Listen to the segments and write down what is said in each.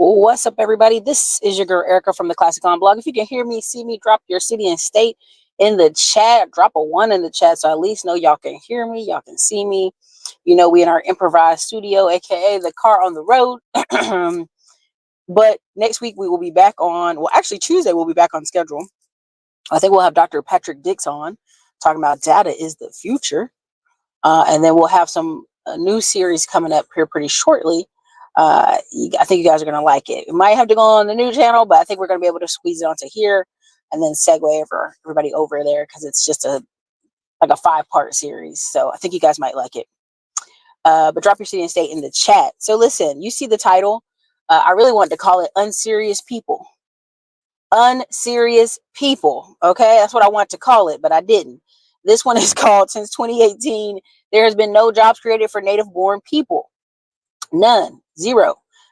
What's up, everybody? This is your girl Erica from the Classic On blog. If you can hear me, see me, drop your city and state in the chat. Drop a 1 in the chat so I at least know y'all can hear me, y'all can see me. You know, we in our improvised studio, aka the car on the road. But next week we will be back on, well, actually Tuesday we'll be back on schedule. I think we'll have Dr. Patrick Dix on talking about data is the future. And then we'll have a new series coming up here pretty shortly. I think you guys are going to like it. We might have to go on the new channel, but I think we're going to be able to squeeze it onto here and then segue everybody over there because it's just like a 5-part series. So I think you guys might like it. But drop your city and state in the chat. So listen, you see the title. I really wanted to call it Unserious People. Unserious People. Okay, that's what I want to call it, but I didn't. This one is called, since 2018, there has been no jobs created for native-born people. None. Zero.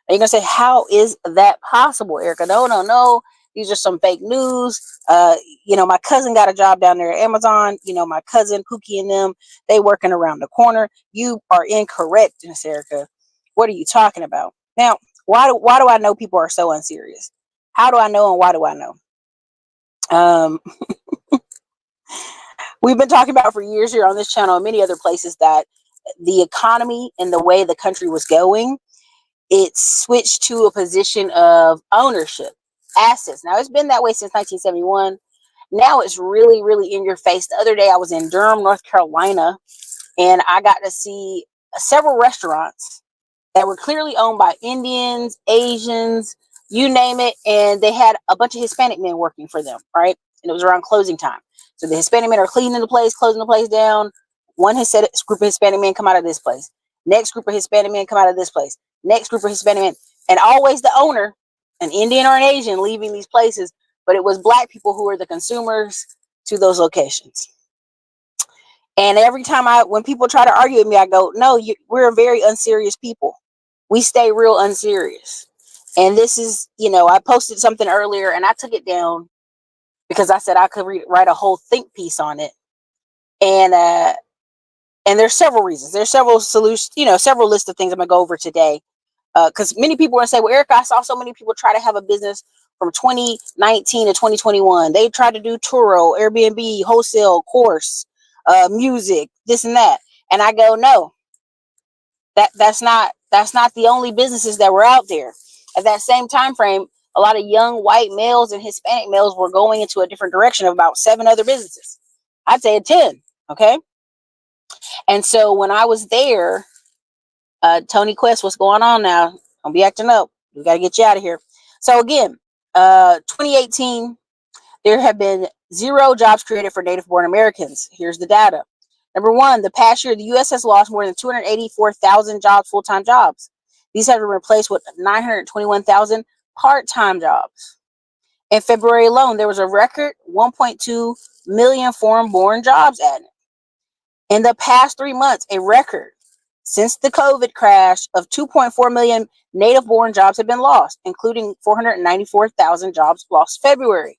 And you're going to say, how is that possible, Erica? No. These are some fake news. My cousin got a job down there at Amazon. My cousin, Pookie, and them, they working around the corner. You are incorrect, Miss Erica. What are you talking about? Now, why do I know people are so unserious? How do I know and why do I know? We've been talking about for years here on this channel and many other places that the economy and the way the country was going, it switched to a position of ownership, assets. Now, it's been that way since 1971. Now it's really, really in your face. The other day I was in Durham, North Carolina, and I got to see several restaurants that were clearly owned by Indians, Asians, you name it, and they had a bunch of Hispanic men working for them, right? And it was around closing time. So the Hispanic men are cleaning the place, closing the place down. One group of Hispanic men come out of this place. Next group of Hispanic men come out of this place. Next group of Hispanic men. And always the owner, an Indian or an Asian, leaving these places. But it was Black people who were the consumers to those locations. And every time when people try to argue with me, I go, no, we're a very unserious people. We stay real unserious. And this is, I posted something earlier and I took it down because I said I could write a whole think piece on it. And there's several reasons. There's several solutions, several lists of things I'm going to go over today. Because many people want to say, well, Erica, I saw so many people try to have a business from 2019 to 2021. They tried to do Turo, Airbnb, wholesale, course, music, this and that. And I go, no, that's not the only businesses that were out there. At that same time frame, a lot of young white males and Hispanic males were going into a different direction of about 7 other businesses. I'd say 10. Okay. And so when I was there, Tony Quest, what's going on now? Don't be acting up. We got to get you out of here. So again, 2018, there have been 0 jobs created for native-born Americans. Here's the data. Number 1, the past year, the U.S. has lost more than 284,000 jobs, full-time jobs. These have been replaced with 921,000 part-time jobs. In February alone, there was a record 1.2 million foreign-born jobs added. In the past 3 months, a record since the COVID crash of 2.4 million native-born jobs have been lost, including 494,000 jobs lost February.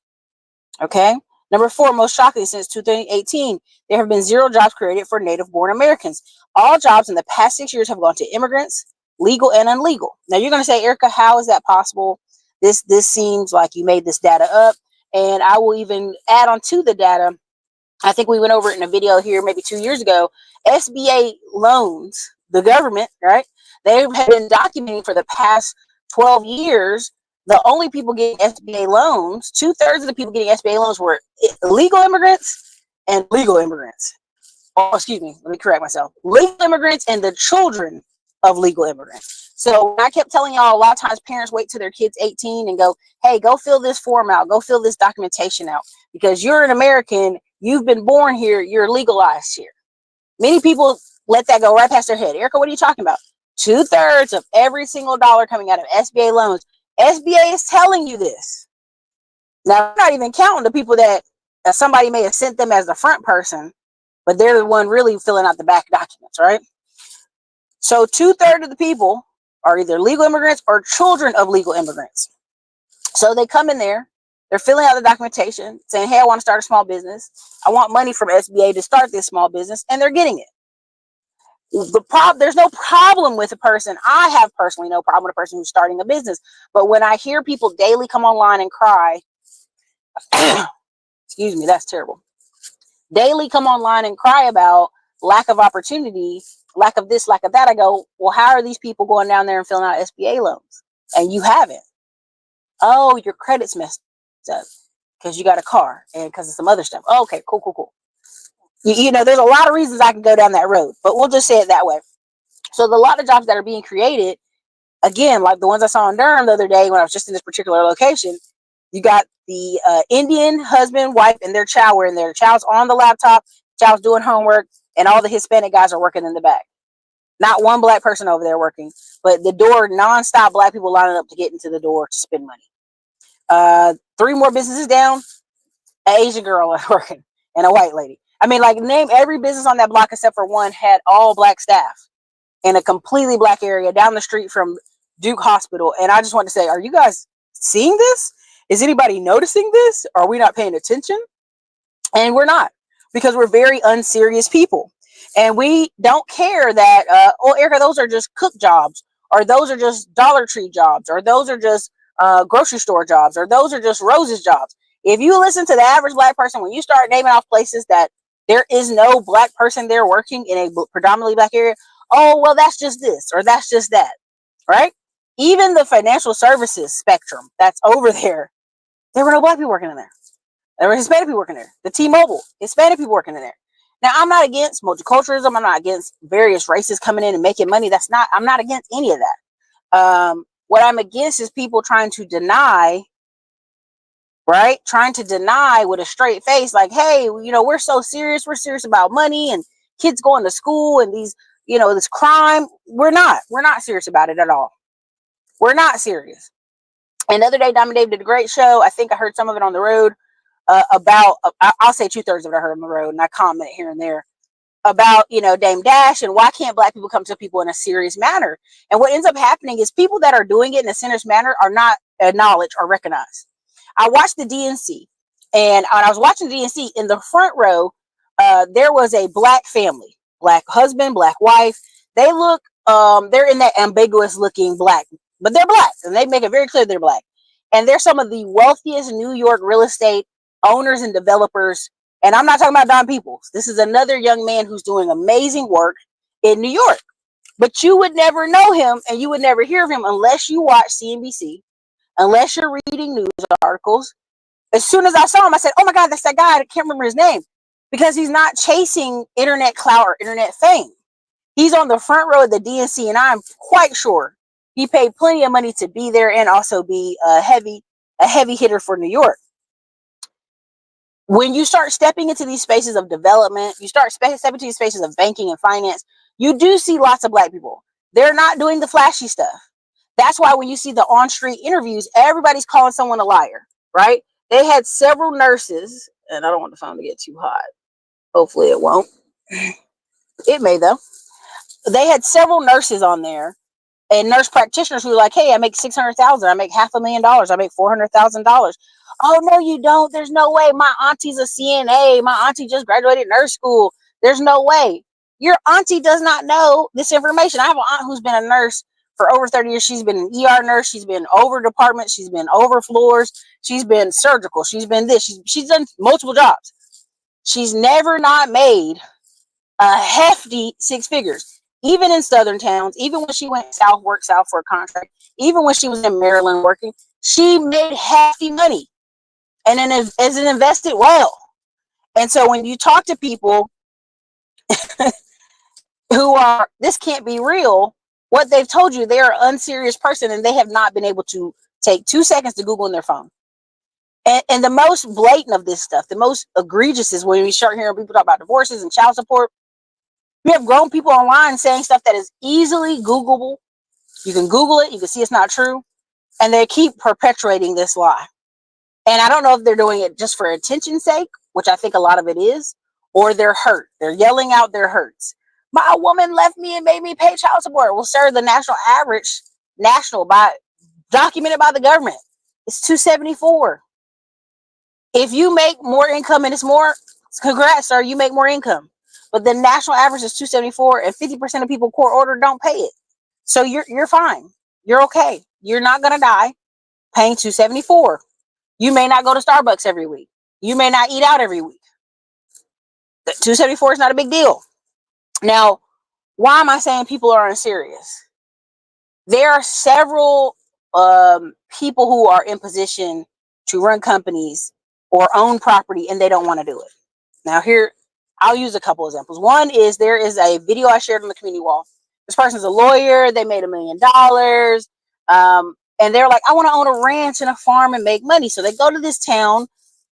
Okay. Number 4, most shocking, since 2018, there have been 0 jobs created for native-born Americans. All jobs in the past 6 years have gone to immigrants, legal and unlegal. Now you're going to say, Erica, how is that possible? This seems like you made this data up, and I will even add on to the data. I think we went over it in a video here maybe 2 years ago. SBA loans, the government, right? They have been documenting for the past 12 years. The only people getting SBA loans, 2/3 of the people getting SBA loans were illegal immigrants and legal immigrants. Oh, excuse me. Let me correct myself. Legal immigrants and the children of legal immigrants. So I kept telling y'all, a lot of times parents wait till their kid's 18 and go, hey, go fill this form out. Go fill this documentation out. Because you're an American. You've been born here. You're legalized here. Many people let that go right past their head. Erica, what are you talking about? 2/3 of every single dollar coming out of SBA loans. SBA is telling you this. Now, I'm not even counting the people that somebody may have sent them as the front person, but they're the one really filling out the back documents, right? So 2/3 of the people are either legal immigrants or children of legal immigrants. So they come in there. They're filling out the documentation saying, hey, I want to start a small business. I want money from SBA to start this small business. And they're getting it. There's no problem with a person. I have personally no problem with a person who's starting a business. But when I hear people daily come online and cry, excuse me, that's terrible. Daily come online and cry about lack of opportunity, lack of this, lack of that. I go, well, how are these people going down there and filling out SBA loans? And you haven't. Oh, your credit's messed up because you got a car and because of some other stuff. Oh, okay, cool. You know, there's a lot of reasons I can go down that road, but we'll just say it that way. So the lot of jobs that are being created, again, like the ones I saw in Durham the other day when I was just in this particular location, you got the Indian husband, wife, and their child were in there. The child's on the laptop, child's doing homework, and all the Hispanic guys are working in the back. Not one black person over there working, but the door nonstop, black people lining up to get into the door to spend money. 3 more businesses down, an Asian girl working and a white lady. I mean, like, name every business on that block except for one had all black staff in a completely black area down the street from Duke Hospital. And I just want to say, are you guys seeing this? Is anybody noticing this? Are we not paying attention? And we're not, because we're very unserious people. And we don't care that, oh, Erica, those are just cook jobs, or those are just Dollar Tree jobs, or those are just grocery store jobs, or those are just Rose's jobs. If you listen to the average black person, when you start naming off places that there is no black person there working in a predominantly black area, oh, well, that's just this, or that's just that, right? Even the financial services spectrum that's over there were no black people working in there. There were Hispanic people working there. The T-Mobile, Hispanic people working in there. Now, I'm not against multiculturalism. I'm not against various races coming in and making money. I'm not against any of that. What I'm against is people trying to deny, right? Trying to deny with a straight face, like, hey, you know, we're so serious. We're serious about money and kids going to school and these, you know, this crime. We're not serious about it at all. We're not serious. And the other day, Diamond Dave did a great show. I think I heard some of it on the road. About, I'll say 2/3 of it I heard on the road, and I comment here and there about, you know, Dame Dash and why can't black people come to people in a serious manner. And what ends up happening is people that are doing it in a serious manner are not acknowledged or recognized. I watched the DNC, and when I was watching the DNC, in the front row, there was a black family, black husband, black wife. They look, they're in that ambiguous looking black, but they're black, and they make it very clear they're black. And they're some of the wealthiest New York real estate owners and developers. And I'm not talking about Don Peoples. This is another young man who's doing amazing work in New York. But you would never know him and you would never hear of him unless you watch CNBC, unless you're reading news articles. As soon as I saw him, I said, oh my God, that's that guy. I can't remember his name, because he's not chasing internet clout or internet fame. He's on the front row of the DNC, and I'm quite sure he paid plenty of money to be there and also be a heavy hitter for New York. When you start stepping into these spaces of development, you start stepping into these spaces of banking and finance, you do see lots of black people. They're not doing the flashy stuff. That's why when you see the on-street interviews, everybody's calling someone a liar, right? They had several nurses, and I don't want the phone to get too hot. Hopefully it won't. It may, though. They had several nurses on there and nurse practitioners who were like, hey, I make $600,000. I make $500,000. I make $400,000. Oh, no, you don't. There's no way. My auntie's a CNA. My auntie just graduated nurse school. There's no way. Your auntie does not know this information. I have an aunt who's been a nurse for over 30 years. She's been an ER nurse. She's been over departments. She's been over floors. She's been surgical. She's been this. She's done multiple jobs. She's never not made a hefty 6 figures. Even in southern towns, even when she went south, worked south for a contract, even when she was in Maryland working, she made hefty money. And then as it invested well. And so when you talk to people who are, this can't be real, what they've told you, they're an unserious person and they have not been able to take 2 seconds to Google in their phone. And the most blatant of this stuff, the most egregious, is when we start hearing people talk about divorces and child support. We have grown people online saying stuff that is easily Googleable. You can Google it. You can see it's not true. And they keep perpetuating this lie. And I don't know if they're doing it just for attention's sake, which I think a lot of it is, or they're hurt. They're yelling out their hurts. My woman left me and made me pay child support. Well, sir, the national average, documented by the government, is $274. If you make more income and it's more, congrats, sir, you make more income. but the national average is 274, and 50% of people court order don't pay it. So you're fine. You're okay. You're not gonna die paying 274. You may not go to Starbucks every week. You may not eat out every week. 274 is not a big deal. Now, why am I saying people are unserious? There are several people who are in position to run companies or own property, and they don't want to do it. Now, here, I'll use a couple examples. One is, there is a video I shared on the community wall. This person's a lawyer. They made $1 million. And they're like, I want to own a ranch and a farm and make money. So they go to this town,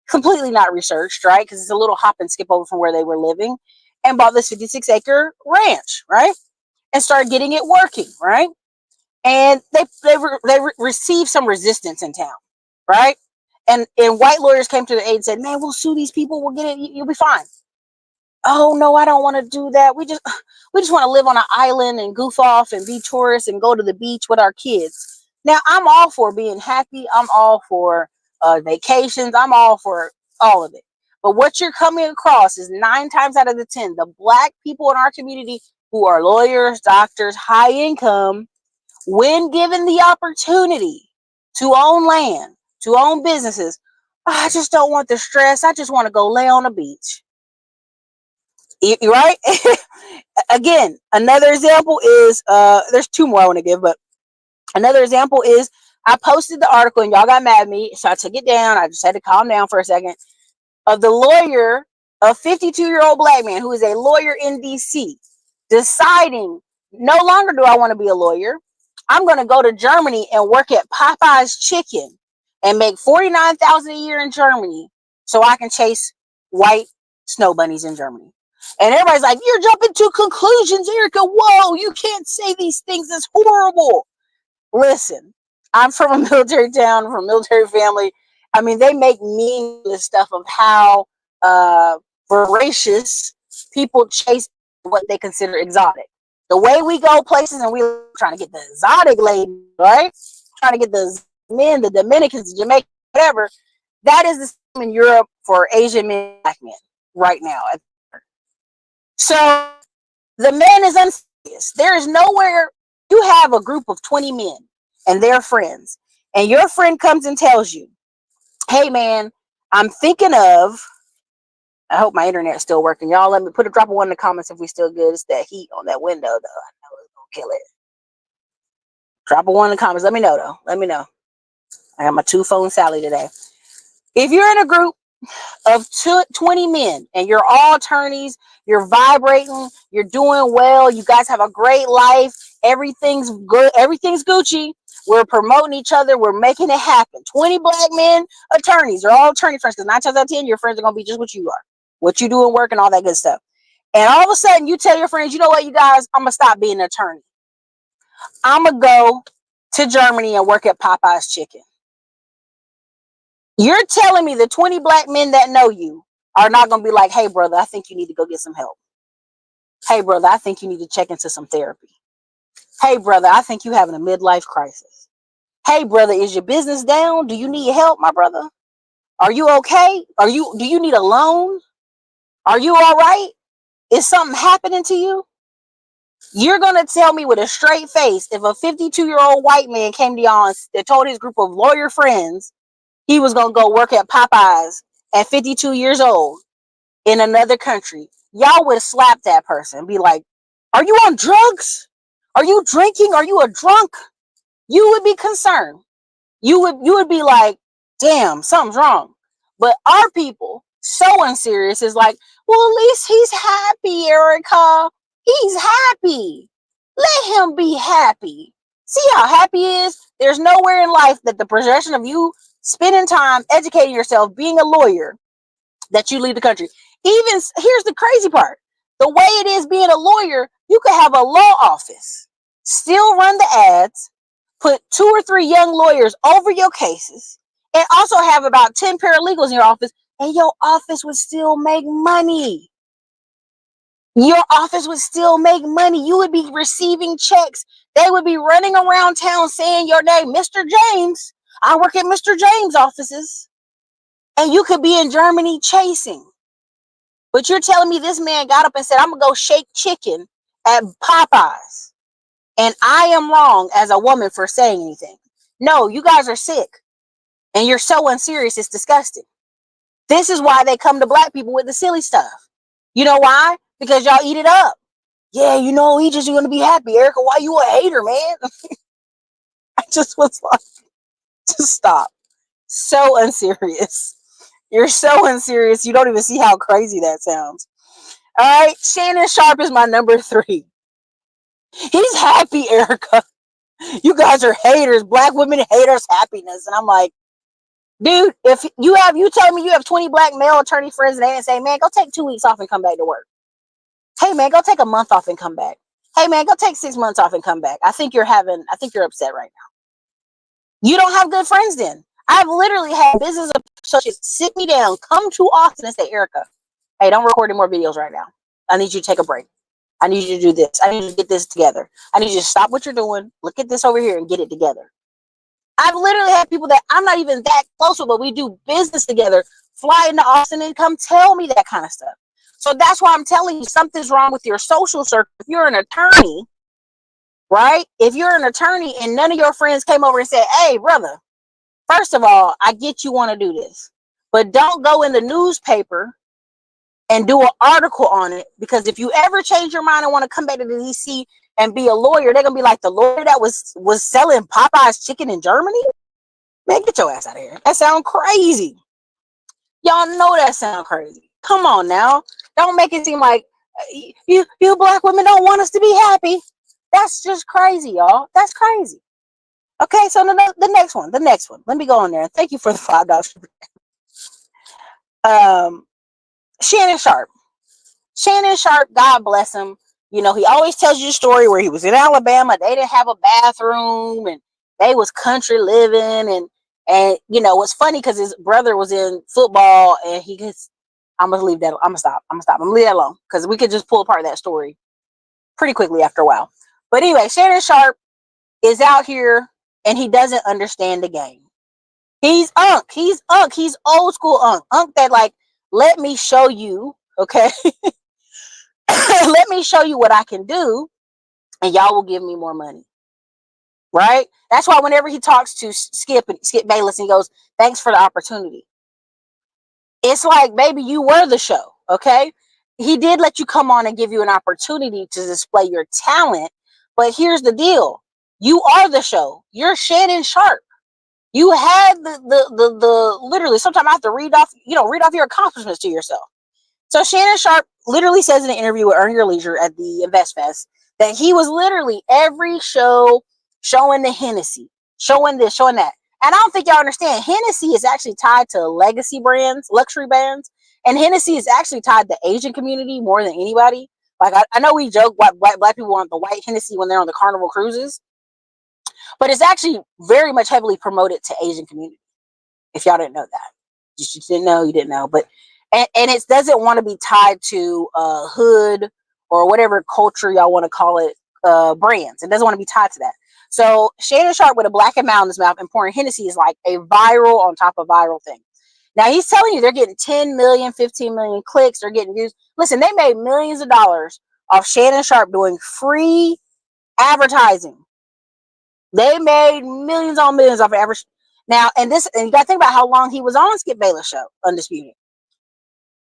completely not researched, right? Because it's a little hop and skip over from where they were living, and bought this 56-acre ranch, right? And started getting it working, right? And they received some resistance in town, right? And white lawyers came to the aid and said, man, we'll sue these people. We'll get it. You'll be fine. Oh, no, I don't want to do that. We just want to live on an island and goof off and be tourists and go to the beach with our kids. Now, I'm all for being happy. I'm all for vacations. I'm all for all of it. But what you're coming across is 9 times out of the 10, the Black people in our community who are lawyers, doctors, high income, when given the opportunity to own land, to own businesses, I just don't want the stress. I just want to go lay on the beach. Right? Again, another example is, there's 2 more I want to give, but another example is, I posted the article and y'all got mad at me, so I took it down. I just had to calm down for a second. Of the lawyer, a 52-year-old Black man who is a lawyer in DC, deciding, no longer do I want to be a lawyer. I'm going to go to Germany and work at Popeyes Chicken and make $49,000 a year in Germany so I can chase white snow bunnies in Germany. And everybody's like, you're jumping to conclusions, Erica. Whoa, you can't say these things. It's horrible. Listen, I'm from a military town, from a military family. I mean, they make meaningless stuff of how voracious people chase what they consider exotic. The way we go places and we're trying to get the exotic lady, right? Trying to get the men, the Dominicans, the Jamaicans, whatever. That is the same in Europe for Asian men, Black men right now. So the man is unserious. There is nowhere. You have a group of 20 men and their friends, and your friend comes and tells you, hey man, I'm thinking of, I hope my internet's still working. Y'all let me put a drop of 1 in the comments if we still good. It's that heat on that window though. I know it's gonna kill it. Drop a 1 in the comments. Let me know though. Let me know. I got my 2-phone Sally today. If you're in a group of 20 men and you're all attorneys, you're vibrating, you're doing well, you guys have a great life, everything's good, everything's Gucci, we're promoting each other, we're making it happen. 20 Black men, attorneys, they're all attorney friends, because 9 times out of 10, your friends are going to be just what you are, what you do in work and all that good stuff. And all of a sudden, you tell your friends, you know what, you guys, I'm going to stop being an attorney. I'm going to go to Germany and work at Popeyes Chicken. You're telling me the 20 Black men that know you are not going to be like, hey, brother, I think you need to go get some help. Hey, brother, I think you need to check into some therapy. Hey, brother, I think you're having a midlife crisis. Hey, brother, is your business down? Do you need help, my brother? Are you okay? Do you need a loan? Are you all right? Is something happening to you? You're going to tell me with a straight face, if a 52-year-old white man came to y'all and told his group of lawyer friends he was going to go work at Popeyes at 52 years old in another country, y'all would slap that person and be like, are you on drugs? Are you drinking? Are you a drunk? You would be concerned. You would be like, damn, something's wrong. But our people, so unserious, is like, well, at least he's happy, Erica. He's happy. Let him be happy. See how happy he is? There's nowhere in life that the progression of you spending time educating yourself, being a lawyer, that you leave the country. Even, here's the crazy part. The way it is being a lawyer, you could have a law office, still run the ads, put 2 or 3 young lawyers over your cases, and also have about 10 paralegals in your office, and your office would still make money. Your office would still make money. You would be receiving checks. They would be running around town saying your name, Mr. James. I work at Mr. James' offices. And you could be in Germany chasing. But you're telling me this man got up and said, I'm going to go shake chicken at Popeyes. And I am wrong as a woman for saying anything. No, you guys are sick. And you're so unserious, it's disgusting. This is why they come to black people with the silly stuff. You know why? Because y'all eat it up. Yeah, you know, he just going to be happy. Erica, why you a hater, man? I just was like, just stop. So unserious. You're so unserious. You don't even see how crazy that sounds. All right. Shannon Sharpe is my number 3. He's happy, Erica. You guys are haters. Black women hate us happiness. And I'm like, dude, if you tell me you have 20 black male attorney friends and they didn't say, man, go take 2 weeks off and come back to work. Hey, man, go take a month off and come back. Hey, man, go take 6 months off and come back. I think you're upset right now. You don't have good friends then. I've literally had business associates sit me down, come to Austin and say, Erica, hey, don't record any more videos right now. I need you to take a break. I need you to do this. I need you to get this together. I need you to stop what you're doing. Look at this over here and get it together. I've literally had people that I'm not even that close with, but we do business together, fly into Austin and come tell me that kind of stuff. So that's why I'm telling you something's wrong with your social circle. If you're an attorney, right? If you're an attorney and none of your friends came over and said, hey, brother, first of all, I get you want to do this, but don't go in the newspaper and do an article on it, because if you ever change your mind and want to come back to the DC and be a lawyer, they're gonna be like the lawyer that was selling Popeyes chicken in Germany. Man, get your ass out of here. That sounds crazy. Y'all know that sounds crazy. Come on now, don't make it seem like you black women don't want us to be happy. That's just crazy, y'all. That's crazy. Okay, so the next one. Let me go on there. Thank you for the $5. Shannon Sharpe. Shannon Sharpe, God bless him. You know, he always tells you a story where he was in Alabama. They didn't have a bathroom and they was country living. And you know, it's funny because his brother was in football and he gets, I'm going to leave that. I'm going to stop. I'm going to leave that alone because we could just pull apart that story pretty quickly after a while. But anyway, Shannon Sharpe is out here and he doesn't understand the game. He's unk. He's old school unk that like, let me show you, okay? Let me show you what I can do, and y'all will give me more money, right? That's why whenever he talks to Skip Bayless, and he goes, thanks for the opportunity. It's like, baby, you were the show, okay? He did let you come on and give you an opportunity to display your talent, but here's the deal. You are the show. You're Shannon Sharpe. You had the literally, sometimes I have to read off your accomplishments to yourself. So Shannon Sharpe literally says in an interview with Earn Your Leisure at the Invest Fest that he was literally every show showing the Hennessy, showing this, showing that. And I don't think y'all understand, Hennessy is actually tied to legacy brands, luxury brands. And Hennessy is actually tied to the Asian community more than anybody. Like, I know we joke black people want the white Hennessy when they're on the Carnival cruises. But it's actually very much heavily promoted to Asian community. If y'all didn't know that. You didn't know, you didn't know. But and it doesn't want to be tied to hood or whatever culture y'all want to call it, brands. It doesn't want to be tied to that. So Shannon Sharpe with a black and mild in his mouth and pouring Hennessy is like a viral on top of viral thing. Now he's telling you they're getting 10 million, 15 million clicks. They're getting views. Listen, they made millions of dollars off Shannon Sharpe doing free advertising. They made millions on millions off average. Now, and you got to think about how long he was on Skip Bayless show, Undisputed.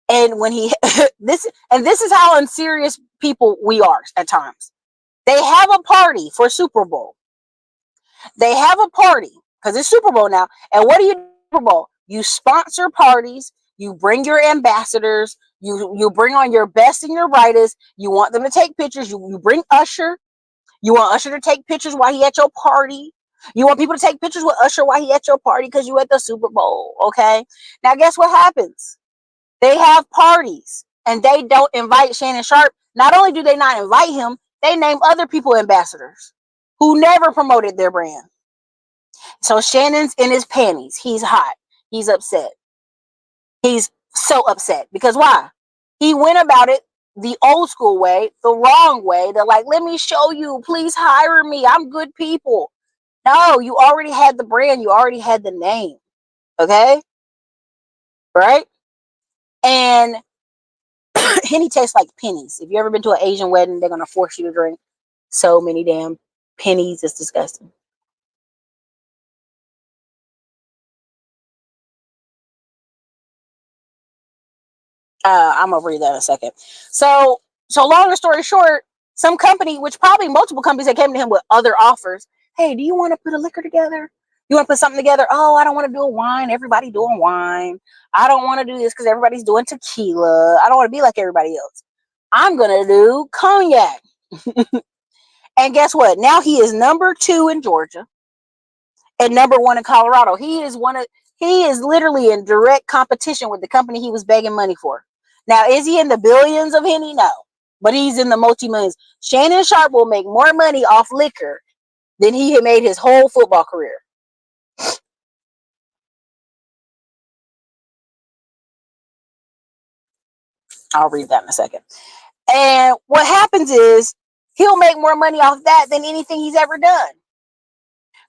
And when he, this is how unserious people we are at times. They have a party for Super Bowl. They have a party because it's Super Bowl now. And what do you do Super Bowl? You sponsor parties. You bring your ambassadors. You bring on your best and your brightest. You want them to take pictures. You bring Usher. You want Usher to take pictures while he at your party. You want people to take pictures with Usher while he at your party because you at the Super Bowl, okay? Now, guess what happens? They have parties, and they don't invite Shannon Sharpe. Not only do they not invite him, they name other people ambassadors who never promoted their brand. So Shannon's in his panties. He's hot. He's upset. He's so upset. Because why? He went about it the old school way, the wrong way. They're like, let me show you. Please hire me. I'm good people. No, you already had the brand. You already had the name. Okay? Right? And Henny tastes like pennies. If you ever been to an Asian wedding, they're gonna force you to drink so many damn pennies. It's disgusting. I'm gonna read that in a second. So long story short, some company, which probably multiple companies that came to him with other offers. Hey, do you want to put a liquor together? You want to put something together? Oh, I don't want to do a wine. Everybody doing wine. I don't want to do this because everybody's doing tequila. I don't want to be like everybody else. I'm gonna do cognac. And guess what? Now he is number 2 in Georgia and number 1 in Colorado. He is literally in direct competition with the company he was begging money for. Now, is he in the billions of Henny? No. But he's in the multi-millions. Shannon Sharpe will make more money off liquor than he had made his whole football career. I'll read that in a second. And what happens is he'll make more money off that than anything he's ever done.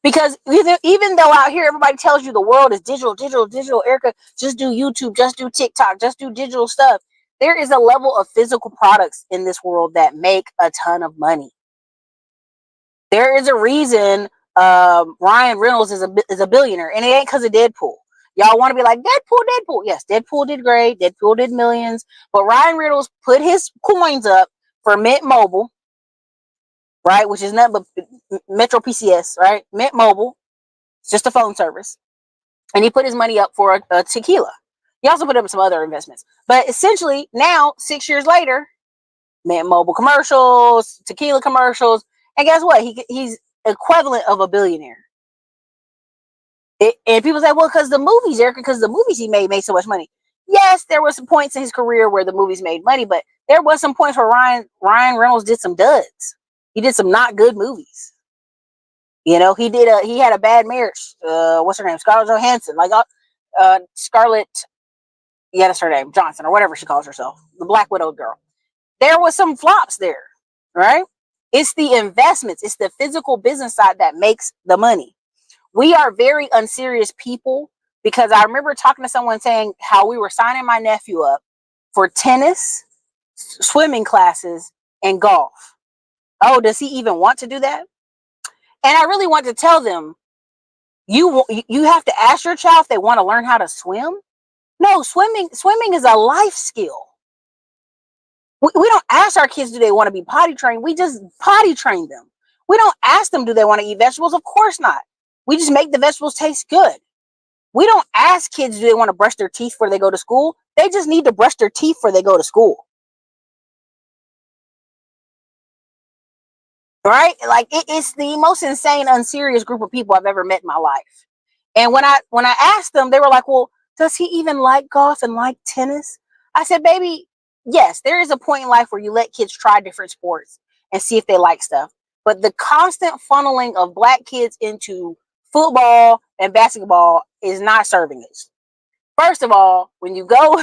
Because even though out here everybody tells you the world is digital, digital, digital, Erica, just do YouTube, just do TikTok, just do digital stuff. There is a level of physical products in this world that make a ton of money. There is a reason Ryan Reynolds is a billionaire, and it ain't because of Deadpool. Y'all want to be like, Deadpool. Yes, Deadpool did great. Deadpool did millions. But Ryan Reynolds put his coins up for Mint Mobile, right? Which is nothing but Metro PCS, right? Mint Mobile. It's just a phone service. And he put his money up for a tequila. He also put up some other investments. But essentially, now, 6 years later, Mint Mobile commercials, tequila commercials. And guess what? He's equivalent of a billionaire. And people say, well, because the movies, Erica, because the movies he made so much money. Yes, there were some points in his career where the movies made money, but there was some points where Ryan Reynolds did some duds. He did some not good movies. You know, he had a bad marriage. What's her name? Scarlett Johansson. Scarlett, yeah, that's her name, Johnson, or whatever she calls herself. The Black Widow girl. There was some flops there, right? It's the investments. It's the physical business side that makes the money. We are very unserious people because I remember talking to someone saying how we were signing my nephew up for tennis, swimming classes, and golf. Oh, does he even want to do that? And I really want to tell them, you have to ask your child if they want to learn how to swim. No, swimming is a life skill. We don't ask our kids, do they want to be potty trained? We just potty train them. We don't ask them, do they want to eat vegetables? Of course not. We just make the vegetables taste good. We don't ask kids, do they want to brush their teeth before they go to school? They just need to brush their teeth before they go to school. Right? Like it's the most insane, unserious group of people I've ever met in my life. And when I asked them, they were like, well, does he even like golf and like tennis? I said, baby, yes, there is a point in life where you let kids try different sports and see if they like stuff. But the constant funneling of Black kids into football and basketball is not serving us. First of all, when you go,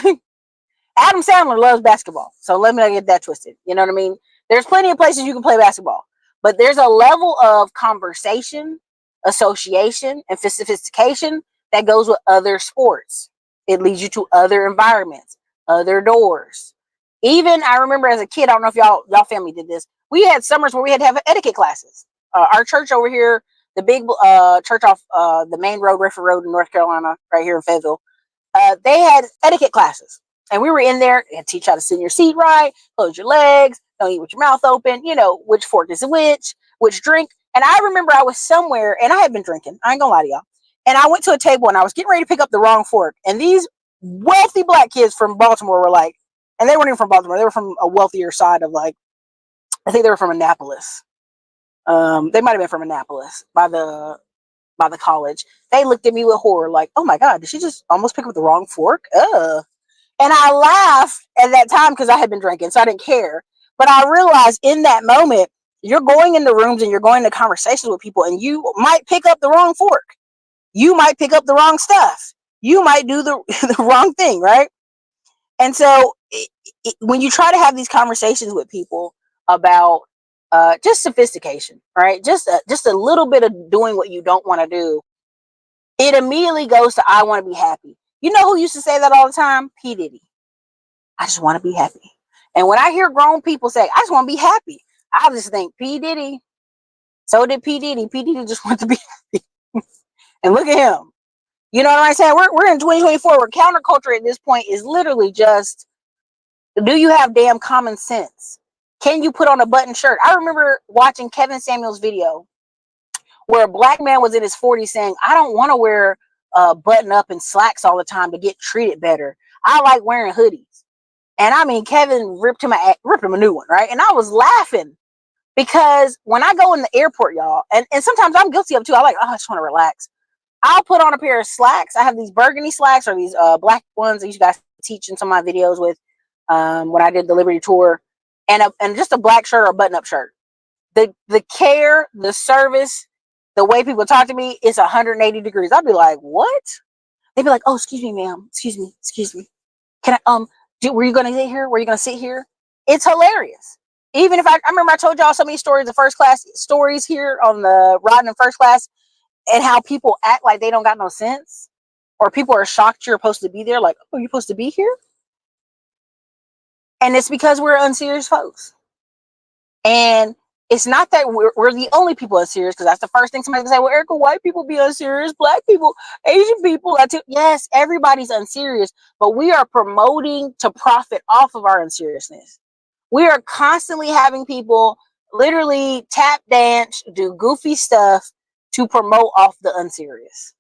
Adam Sandler loves basketball. So let me not get that twisted. You know what I mean? There's plenty of places you can play basketball. But there's a level of conversation, association, and sophistication that goes with other sports. It leads you to other environments, other doors. Even I remember as a kid, I don't know if y'all family did this. We had summers where we had to have etiquette classes. Our church over here, the big church off the main road, Redford Road in North Carolina, right here in Fayetteville, they had etiquette classes. And we were in there and teach how to sit in your seat right, close your legs, don't eat with your mouth open, you know, which fork is which drink. And I remember I was somewhere and I had been drinking. I ain't gonna lie to y'all. And I went to a table and I was getting ready to pick up the wrong fork. And these wealthy Black kids from Baltimore were like, and they weren't even from Baltimore. They were from a wealthier side of I think they were from Annapolis. They might have been from Annapolis by the college. They looked at me with horror like, oh my God, did she just almost pick up the wrong fork? And I laughed at that time because I had been drinking, so I didn't care. But I realized in that moment, you're going into rooms and you're going to conversations with people and you might pick up the wrong fork. You might pick up the wrong stuff. You might do the wrong thing, right? And so when you try to have these conversations with people about just sophistication, right? Just a little bit of doing what you don't want to do, it immediately goes to, I want to be happy. You know who used to say that all the time? P. Diddy. I just want to be happy. And when I hear grown people say, I just want to be happy, I just think P. Diddy. So did P. Diddy. P. Diddy just wants to be happy. And look at him. You know what I'm saying? We're in 2024 where counterculture at this point is literally just, do you have damn common sense? Can you put on a button shirt? I remember watching Kevin Samuels' video where a black man was in his 40s saying, I don't want to wear button up and slacks all the time to get treated better. I like wearing hoodies. And I mean, Kevin ripped him a new one, right? And I was laughing because when I go in the airport, y'all, and sometimes I'm guilty of it too. I just want to relax. I'll put on a pair of slacks. I have these burgundy slacks or these black ones that you guys teach in some of my videos with when I did the Liberty tour, and just a black shirt or a button-up shirt. The care, the service, the way people talk to me is 180 degrees. I'd be like, what? They'd be like, oh, excuse me, ma'am. Excuse me. Can I, were you going to sit here? Were you going to sit here? It's hilarious. Even if I remember I told y'all so many stories, the first class stories here on the riding in first class, and how people act like they don't got no sense, or people are shocked you're supposed to be there. Like, oh, you're supposed to be here? And it's because we're unserious folks. And it's not that we're the only people unserious, because that's the first thing somebody can say. Well, Erica, white people be unserious, black people, Asian people. Yes, everybody's unserious, but we are promoting to profit off of our unseriousness. We are constantly having people literally tap dance, do goofy stuff to promote off the unserious.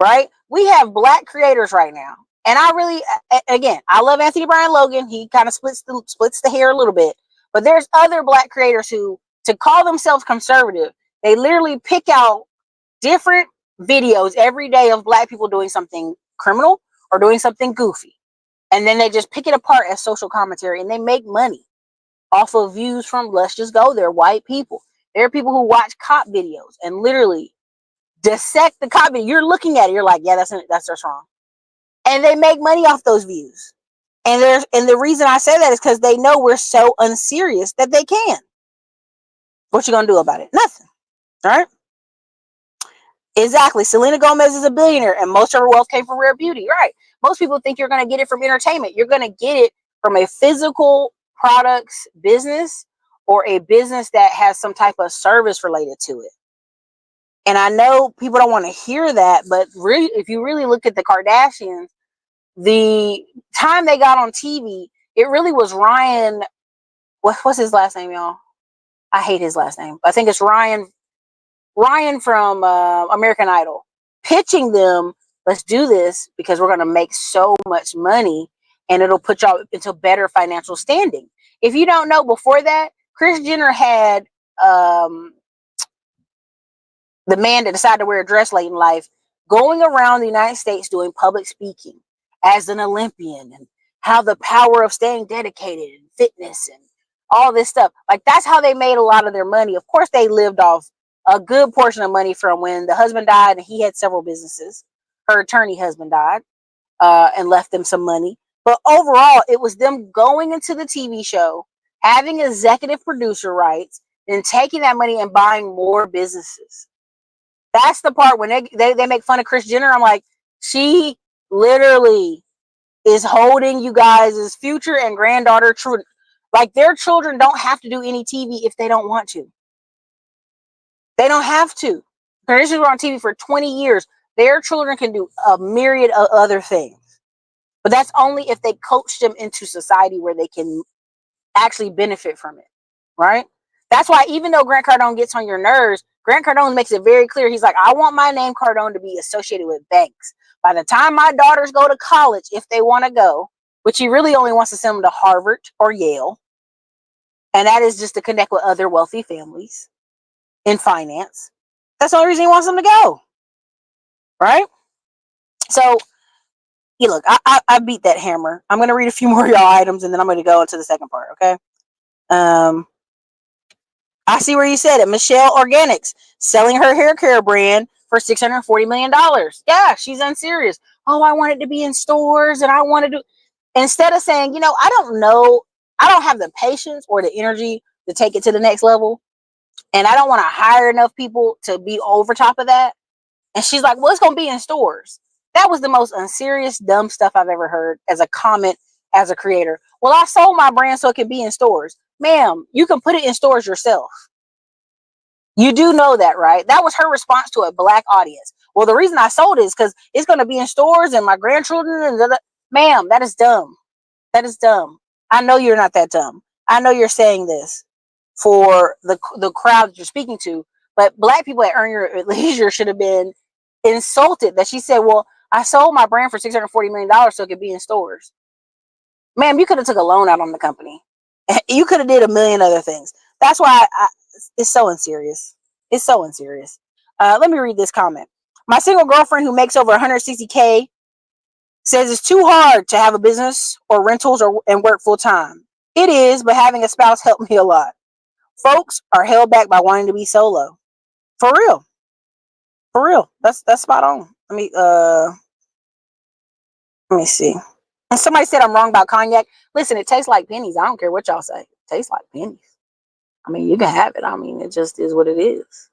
Right? We have black creators right now. And I really, again, I love Anthony Brian Logan. He kind of splits the hair a little bit. But there's other black creators who, to call themselves conservative, they literally pick out different videos every day of black people doing something criminal or doing something goofy. And then they just pick it apart as social commentary, and they make money off of views from, let's just go there, white people. There are people who watch cop videos and literally dissect the cop video. You're looking at it, you're like, yeah, that's just wrong. And they make money off those views. And the reason I say that is because they know we're so unserious that they can. What you gonna do about it? Nothing. All right? Exactly. Selena Gomez is a billionaire, and most of her wealth came from rare beauty. Right. Most people think you're gonna get it from entertainment. You're gonna get it from a physical products business, or a business that has some type of service related to it. And I know people don't want to hear that, but really, if you really look at the Kardashians, the time they got on TV, it really was Ryan. What's his last name, y'all? I hate his last name. I think it's Ryan from American Idol, pitching them, let's do this because we're going to make so much money and it'll put y'all into better financial standing. If you don't know, before that, Kris Jenner had the man that decided to wear a dress late in life going around the United States doing public speaking as an Olympian, and how the power of staying dedicated and fitness and all this stuff. Like, that's how they made a lot of their money. Of course, they lived off a good portion of money from when the husband died, and he had several businesses. Her attorney husband died and left them some money. But overall, it was them going into the TV show, having executive producer rights, and taking that money and buying more businesses. That's the part when they make fun of Kris Jenner. I'm like, she literally is holding you guys' future and granddaughter true. Like, their children don't have to do any TV if they don't want to. They don't have to. Kardashians were on TV for 20 years. Their children can do a myriad of other things. But that's only if they coach them into society where they can actually benefit from it. Right? That's why, even though Grant Cardone gets on your nerves, Grant Cardone makes it very clear. He's like, I want my name Cardone to be associated with banks. By the time my daughters go to college, if they want to go, which he really only wants to send them to Harvard or Yale, and that is just to connect with other wealthy families in finance. That's the only reason he wants them to go. Right? So, look, I beat that hammer. I'm going to read a few more of y'all items, and then I'm going to go into the second part, okay? I see where you said it. Michelle Organics selling her hair care brand for $640 million. Yeah, she's unserious. Oh, I want it to be in stores, and I want to do. Instead of saying, I don't know, I don't have the patience or the energy to take it to the next level, and I don't want to hire enough people to be over top of that. And she's like, well, it's going to be in stores. That was the most unserious, dumb stuff I've ever heard as a comment as a creator? Well, I sold my brand so it can be in stores. Ma'am, you can put it in stores yourself. You do know that, right? That was her response to a black audience. Well, the reason I sold it is because it's going to be in stores and my grandchildren and ma'am, that is dumb. That is dumb. I know you're not that dumb. I know you're saying this for the crowd that you're speaking to, but black people at Earn Your Leisure should have been insulted that she said, well, I sold my brand for $640 million so it could be in stores. Ma'am, you could have took a loan out on the company. You could have did a million other things. That's why it's so unserious. It's so unserious. Let me read this comment. My single girlfriend who makes over 160K says it's too hard to have a business or rentals and work full time. It is, but having a spouse helped me a lot. Folks are held back by wanting to be solo. For real. For real. That's spot on. Let me see. And somebody said I'm wrong about cognac. Listen, it tastes like pennies. I don't care what y'all say. It tastes like pennies. I mean, you can have it. I mean, it just is what it is.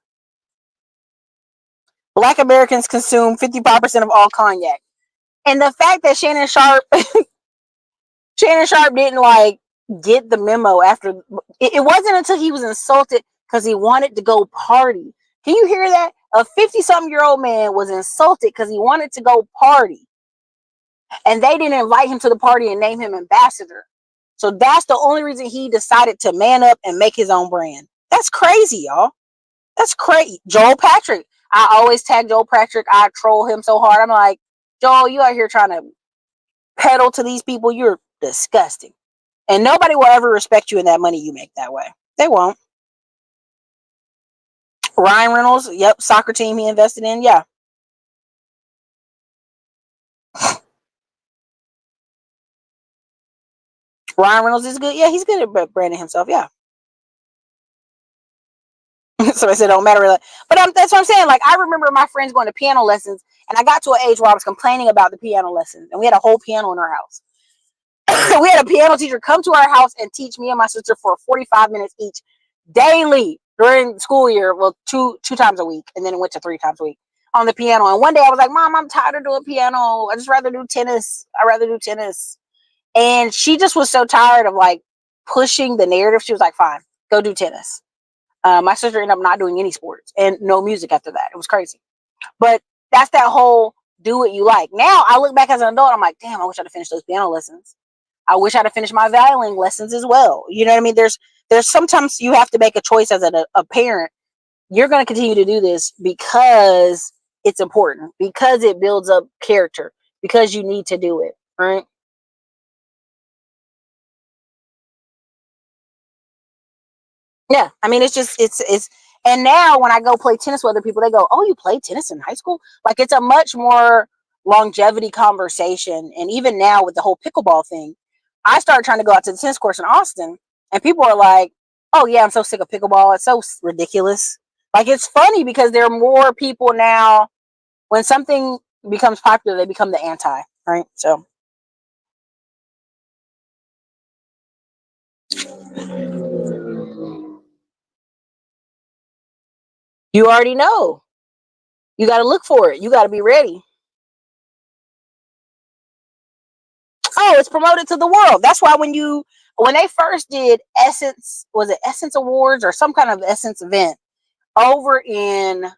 Black Americans consume 55% of all cognac. And the fact that Shannon Sharpe didn't like get the memo after it wasn't until he was insulted because he wanted to go party. Can you hear that? A 50-something-year-old man was insulted because he wanted to go party. And they didn't invite him to the party and name him ambassador. So that's the only reason he decided to man up and make his own brand. That's crazy, y'all. That's crazy. Joel Patrick. I always tag Joel Patrick. I troll him so hard. I'm like, Joel, you out here trying to peddle to these people. You're disgusting. And nobody will ever respect you in that money you make that way. They won't. Ryan Reynolds. Yep. Soccer team he invested in. Yeah. Ryan Reynolds is good. Yeah, he's good at branding himself. Yeah. So I said, don't matter. But that's what I'm saying. Like, I remember my friends going to piano lessons, and I got to an age where I was complaining about the piano lessons, and we had a whole piano in our house. We had a piano teacher come to our house and teach me and my sister for 45 minutes each daily during the school year. Well, two times a week, and then it went to 3 times a week on the piano. And one day I was like, Mom, I'm tired of doing piano. I just rather do tennis. I'd rather do tennis. And she just was so tired of like pushing the narrative. She was like, fine, go do tennis. My sister ended up not doing any sports and no music after that. It was crazy. But that's that whole do what you like. Now I look back as an adult, I'm like, damn, I wish I'd have finished those piano lessons. I wish I'd have finished my violin lessons as well. You know what I mean? There's sometimes you have to make a choice as a parent. You're going to continue to do this because it's important, because it builds up character, because you need to do it, right? Yeah, I mean, it's and now when I go play tennis with other people, they go, oh, you played tennis in high school? Like, it's a much more longevity conversation. And even now with the whole pickleball thing, I started trying to go out to the tennis course in Austin, and people are like, oh yeah, I'm so sick of pickleball. It's so ridiculous. Like, it's funny because there are more people now. When something becomes popular, they become the anti, right? So you already know. You got to look for it. You got to be ready. Oh, it's promoted to the world. That's why when they first did Essence, was it Essence Awards or some kind of Essence event over in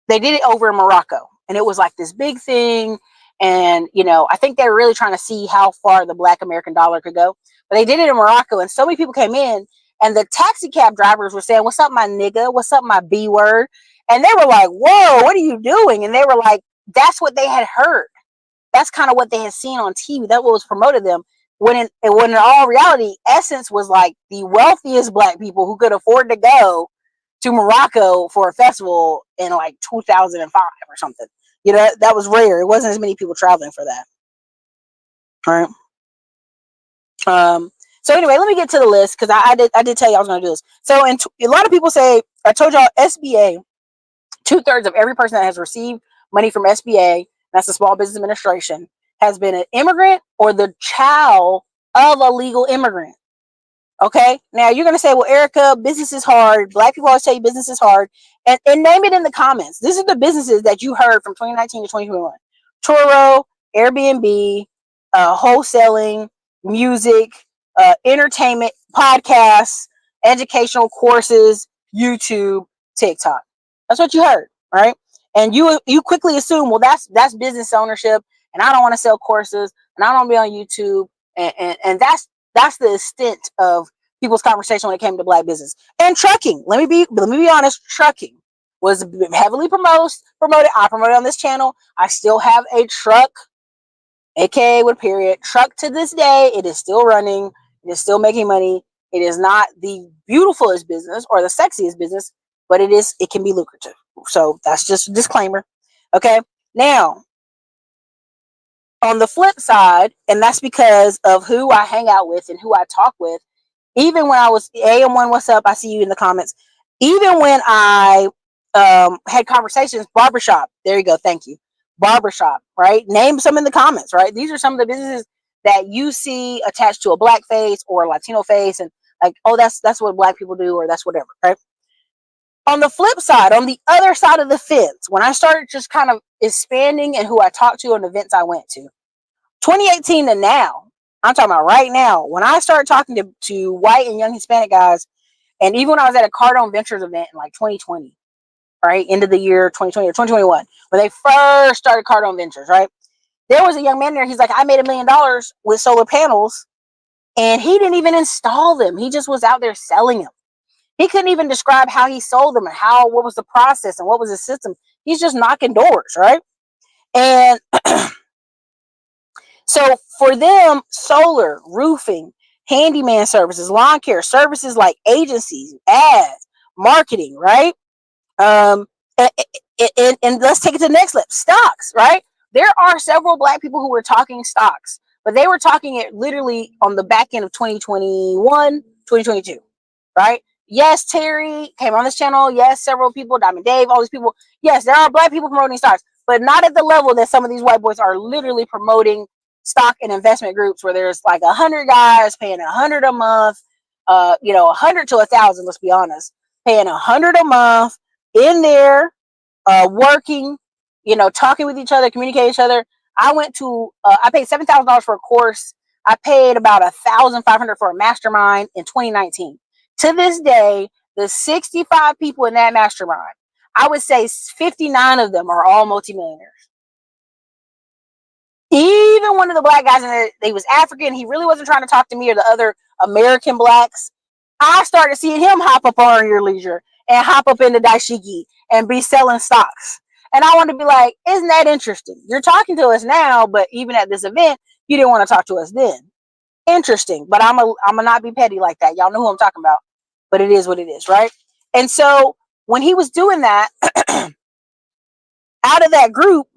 they did it over in Morocco, and it was like this big thing. And I think they were really trying to see how far the Black American dollar could go. But they did it in Morocco, and so many people came in, and the taxi cab drivers were saying, "What's up, my nigga? What's up, my B word?" And they were like, "Whoa, what are you doing?" And they were like, "That's what they had heard. That's kind of what they had seen on TV. That was promoted them." When in all reality, Essence was like the wealthiest Black people who could afford to go to Morocco for a festival in like 2005 or something. That was rare. It wasn't as many people traveling for that. All right. So anyway, let me get to the list because I did tell you I was going to do this. So a lot of people say, I told y'all SBA, 2/3 of every person that has received money from SBA, that's the Small Business Administration, has been an immigrant or the child of a legal immigrant. Okay, now you're going to say, well, Erica, business is hard. Black people always say business is hard. And name it in the comments. This is the businesses that you heard from 2019 to 2021. Turo, Airbnb, wholesaling, music, entertainment, podcasts, educational courses, YouTube, TikTok. That's what you heard, right? And you quickly assume, well, that's business ownership, and I don't want to sell courses, and I don't want to be on YouTube, and that's the extent of people's conversation when it came to Black business. And trucking. Let me be honest. Trucking was heavily promoted. I promoted on this channel. I still have a truck, aka with period truck to this day. It is still running. It is still making money. It is not the beautifulest business or the sexiest business, but it can be lucrative. So that's just a disclaimer. Okay. Now, on the flip side, and that's because of who I hang out with and who I talk with, even when I was AM1, what's up? I see you in the comments. Even when I had conversations, barbershop, there you go, thank you. Barbershop, right? Name some in the comments, right? These are some of the businesses that you see attached to a Black face or a Latino face, and like, oh, that's what Black people do, or that's whatever, right? On the flip side, on the other side of the fence, when I started just kind of expanding and who I talked to and events I went to, 2018 to now, I'm talking about right now, when I started talking to white and young Hispanic guys, and even when I was at a Cardone Ventures event in like 2020, right, end of the year 2020 or 2021, when they first started Cardone Ventures, right, there was a young man there. He's like, I made $1 million with solar panels, and he didn't even install them. He just was out there selling them. He couldn't even describe how he sold them and what was the process and what was the system. He's just knocking doors, right? And so for them, solar, roofing, handyman services, lawn care services like agencies, ads, marketing, right? And let's take it to the next step, stocks, right? There are several Black people who were talking stocks, but they were talking it literally on the back end of 2021, 2022, right? Yes, Terry came on this channel. Yes, several people, Diamond Dave, all these people. Yes, there are Black people promoting stocks, but not at the level that some of these white boys are literally promoting stock and investment groups where there's like 100 guys paying 100 a month, 100 to 1,000, let's be honest, paying 100 a month in there, working, talking with each other, communicating with each other. I paid $7,000 for a course. I paid about $1,500 for a mastermind in 2019. To this day, the 65 people in that mastermind, I would say 59 of them are all multimillionaires. Even one of the Black guys in there, he was African. He really wasn't trying to talk to me or the other American Blacks. I started seeing him hop up on Your Leisure and hop up into Daishiki and be selling stocks. And I want to be like, isn't that interesting? You're talking to us now, but even at this event, you didn't want to talk to us then. Interesting, but I'm a not be petty like that. Y'all know who I'm talking about, but it is what it is, right? And so when he was doing that, out of that group,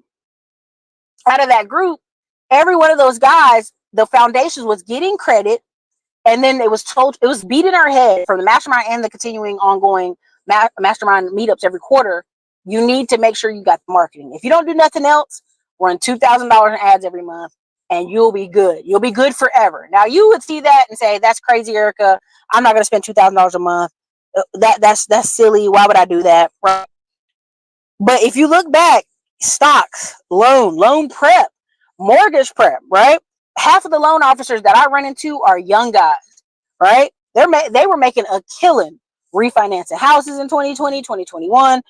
every one of those guys, the foundations was getting credit, and then it was beat in our head from the mastermind and the continuing ongoing mastermind meetups every quarter. You need to make sure you got the marketing. If you don't do nothing else, run $2,000 in ads every month, and you'll be good. You'll be good forever. Now, you would see that and say, that's crazy, Erica. I'm not going to spend $2,000 a month. That's silly. Why would I do that? Right? But if you look back, stocks, loan prep, mortgage prep, right? Half of the loan officers that I run into are young guys, right? They were making a killing refinancing houses in 2020, 2021.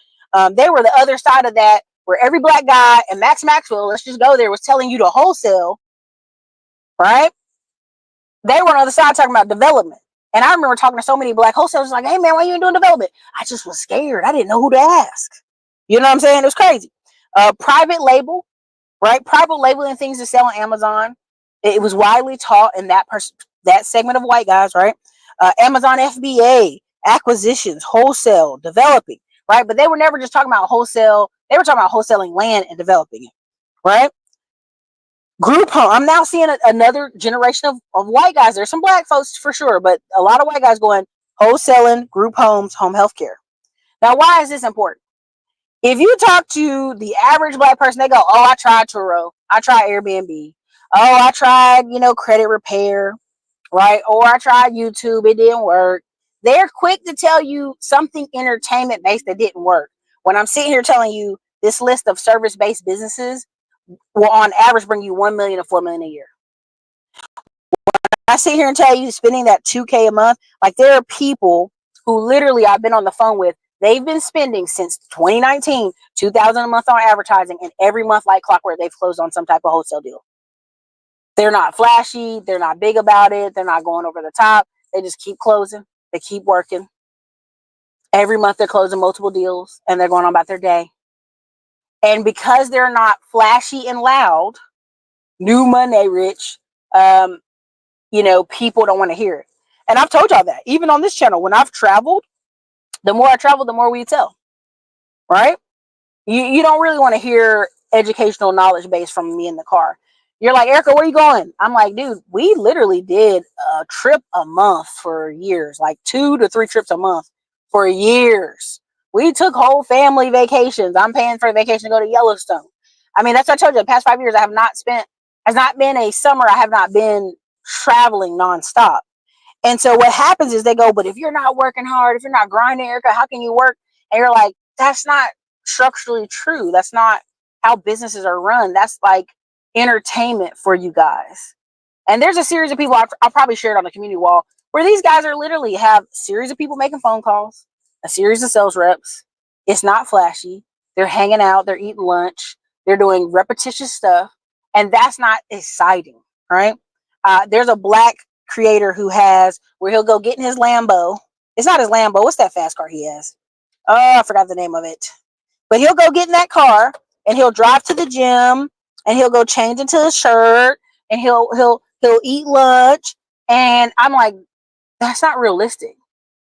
They were the other side of that, where every Black guy, and Max Maxwell, let's just go there, was telling you to wholesale, right? They were on the other side talking about development. And I remember talking to so many Black wholesalers like, hey man, why you ain't doing development? I just was scared. I didn't know who to ask. You know what I'm saying? It was crazy. Private label, right? Private labeling things to sell on Amazon. It was widely taught in that segment of white guys, right? Amazon FBA, acquisitions, wholesale, developing, right? But they were never just talking about wholesale. They were talking about wholesaling land and developing it, right? Group home. I'm now seeing another generation of white guys. There's some Black folks for sure, but a lot of white guys going wholesaling, group homes, home health care. Now, why is this important? If you talk to the average Black person, they go, oh, I tried Turo. I tried Airbnb. Oh, I tried, credit repair, right? Or I tried YouTube. It didn't work. They're quick to tell you something entertainment based that didn't work. When I'm sitting here telling you this list of service-based businesses will on average bring you $1 million to $4 million a year. I sit here and tell you spending that $2K a month, like there are people who literally I've been on the phone with, they've been spending since 2019, $2,000 a month on advertising, and every month like clockwork, they've closed on some type of wholesale deal. They're not flashy, they're not big about it, they're not going over the top. They just keep closing, they keep working. Every month they're closing multiple deals and they're going on about their day. And because they're not flashy and loud, new money rich, people don't want to hear it. And I've told y'all that even on this channel, when I've traveled, the more I travel, the more we tell, right? You don't really want to hear educational knowledge base from me in the car. You're like, Erica, where are you going? I'm like, dude, we literally did a trip a month for years, like 2 to 3 trips a month for years. We took whole family vacations. I'm paying for a vacation to go to Yellowstone. I mean, that's what I told you. The past 5 years, has not been a summer I have not been traveling nonstop. And so what happens is they go, but if you're not working hard, if you're not grinding, Erica, how can you work? And you're like, that's not structurally true. That's not how businesses are run. That's like entertainment for you guys. And there's a series of people I'll probably share it on the community wall where these guys are literally have a series of people making phone calls, a series of sales reps. It's not flashy. They're hanging out. They're eating lunch. They're doing repetitious stuff. And that's not exciting, right? There's a black creator who has where he'll go get in his Lambo. It's not his Lambo. What's that fast car he has? Oh, I forgot the name of it. But he'll go get in that car and he'll drive to the gym and he'll go change into his shirt and he'll eat lunch. And I'm like, that's not realistic.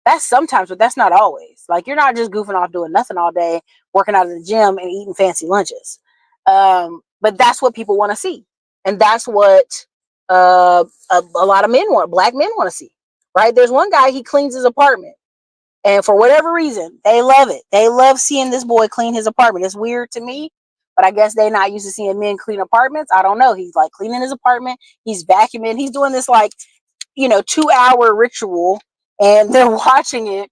That's sometimes, but that's not always. Like, you're not just goofing off doing nothing all day, working out of the gym and eating fancy lunches. But that's what people want to see. And that's what a lot of men black men want to see, right? There's one guy, he cleans his apartment. And for whatever reason, they love it. They love seeing this boy clean his apartment. It's weird to me, but I guess they're not used to seeing men clean apartments. I don't know. He's like cleaning his apartment. He's vacuuming. He's doing this 2-hour ritual and they're watching it,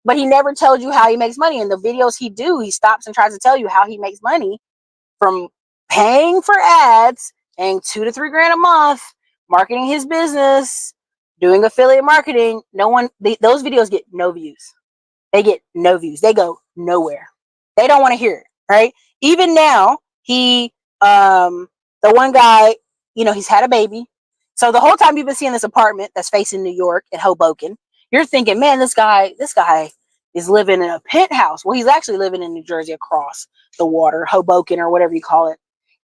but he never tells you how he makes money. In the videos he stops and tries to tell you how he makes money from paying for ads, paying $2 to $3 grand a month, marketing his business, doing affiliate marketing. Those videos get no views. They get no views. They go nowhere. They don't want to hear it, right? Even now, the one guy, he's had a baby. So the whole time you've been seeing this apartment that's facing New York in Hoboken, you're thinking, man, this guy is living in a penthouse. Well, he's actually living in New Jersey across the water, Hoboken or whatever you call it.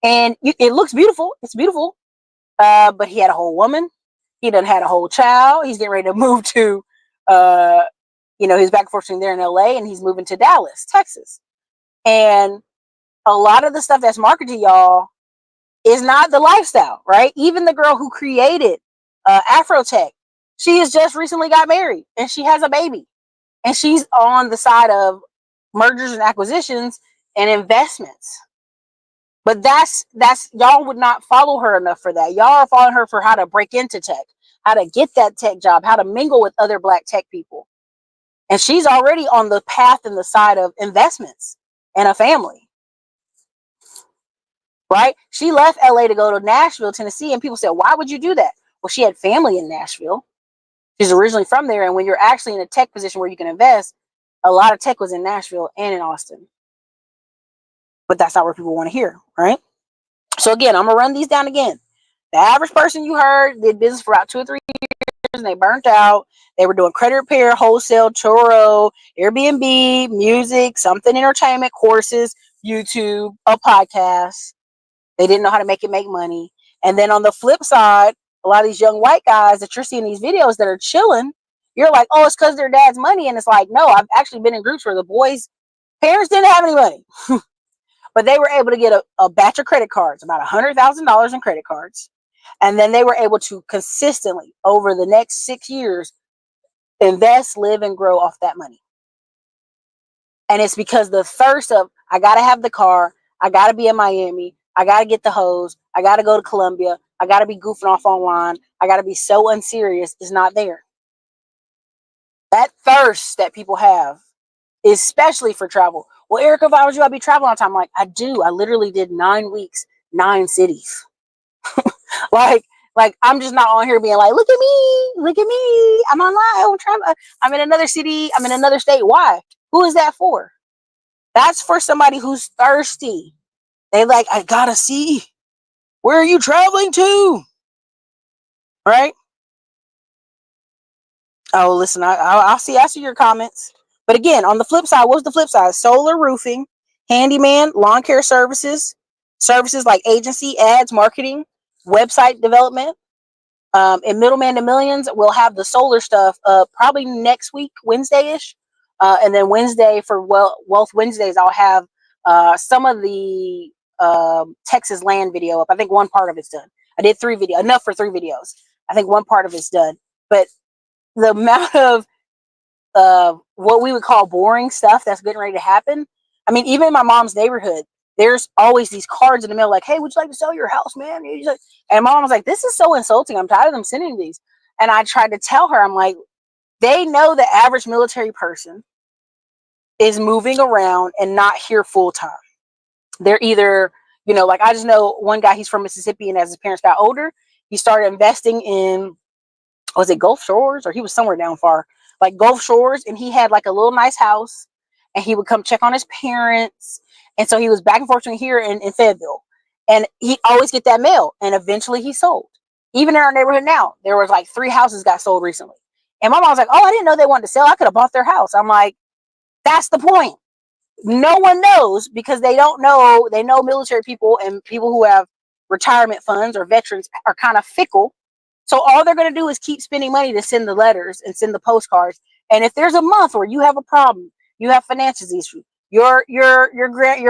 And it looks beautiful. It's beautiful. But he had a whole woman. He done had a whole child. He's getting ready to move to, he's back and forth between there in LA and he's moving to Dallas, Texas. And a lot of the stuff that's marketed to y'all is not the lifestyle, right? Even the girl who created Afrotech, she has just recently got married and she has a baby. And she's on the side of mergers and acquisitions and investments. But that's y'all would not follow her enough for that. Y'all are following her for how to break into tech, how to get that tech job, how to mingle with other black tech people. And she's already on the path and the side of investments and a family. Right? She left LA to go to Nashville, Tennessee, and people said, why would you do that? Well, she had family in Nashville. She's originally from there. And when you're actually in a tech position where you can invest, a lot of tech was in Nashville and in Austin. But that's not what people want to hear, right? So again, I'm going to run these down again. The average person you heard did business for about 2 or 3 years and they burnt out. They were doing credit repair, wholesale, churro, Airbnb, music, something entertainment, courses, YouTube, a podcast. They didn't know how to make money. And then on the flip side, a lot of these young white guys that you're seeing these videos that are chilling, you're like, oh, it's because their dad's money. And it's like, no, I've actually been in groups where the boys' parents didn't have any money. But they were able to get a batch of credit cards, about $100,000 in credit cards. And then they were able to consistently, over the next 6 years, invest, live, and grow off that money. And it's because the thirst of, I got to have the car, I got to be in Miami, I got to get the hose, I got to go to Colombia, I got to be goofing off online, I got to be so unserious is not there. That thirst that people have, especially for travel. Well, Erica, if I was you, I'd be traveling all the time. I'm like, I do. I literally did 9 weeks, 9 cities. like Like, I'm just not on here being like, look at me, I'm online, I'm in another city, I'm in another state. Why? Who is that for? That's for somebody who's thirsty. They like, I gotta see, where are you traveling to? Right? Oh, listen, I'll see your comments. But again, on the flip side, what's the flip side? Solar roofing, handyman, lawn care services, services like agency, ads, marketing, website development. And Middleman to Millions will have the solar stuff probably next week, Wednesday-ish. And then Wednesday for Wealth Wednesdays, I'll have some of the Texas land video up. I think one part of it's done. I did enough for 3 videos. I think one part of it's done. But the amount of what we would call boring stuff that's getting ready to happen. I mean, even in my mom's neighborhood, there's always these cards in the mail like, hey, would you like to sell your house, man? And my mom was like, this is so insulting. I'm tired of them sending these. And I tried to tell her, I'm like, they know the average military person is moving around and not here full time. They're either, like I just know one guy, he's from Mississippi, and as his parents got older, he started investing in, was it Gulf Shores, or he was somewhere down far, like Gulf Shores, and he had like a little nice house, and he would come check on his parents. And so he was back and forth between here and Fayetteville, and he always get that mail. And eventually he sold. Even in our neighborhood now, there was like 3 houses got sold recently. And my mom was like, oh, I didn't know they wanted to sell. I could have bought their house. I'm like, that's the point. No one knows, because they don't know. They know military people and people who have retirement funds or veterans are kind of fickle. So all they're going to do is keep spending money to send the letters and send the postcards. And if there's a month where you have a problem, you have finances issues, your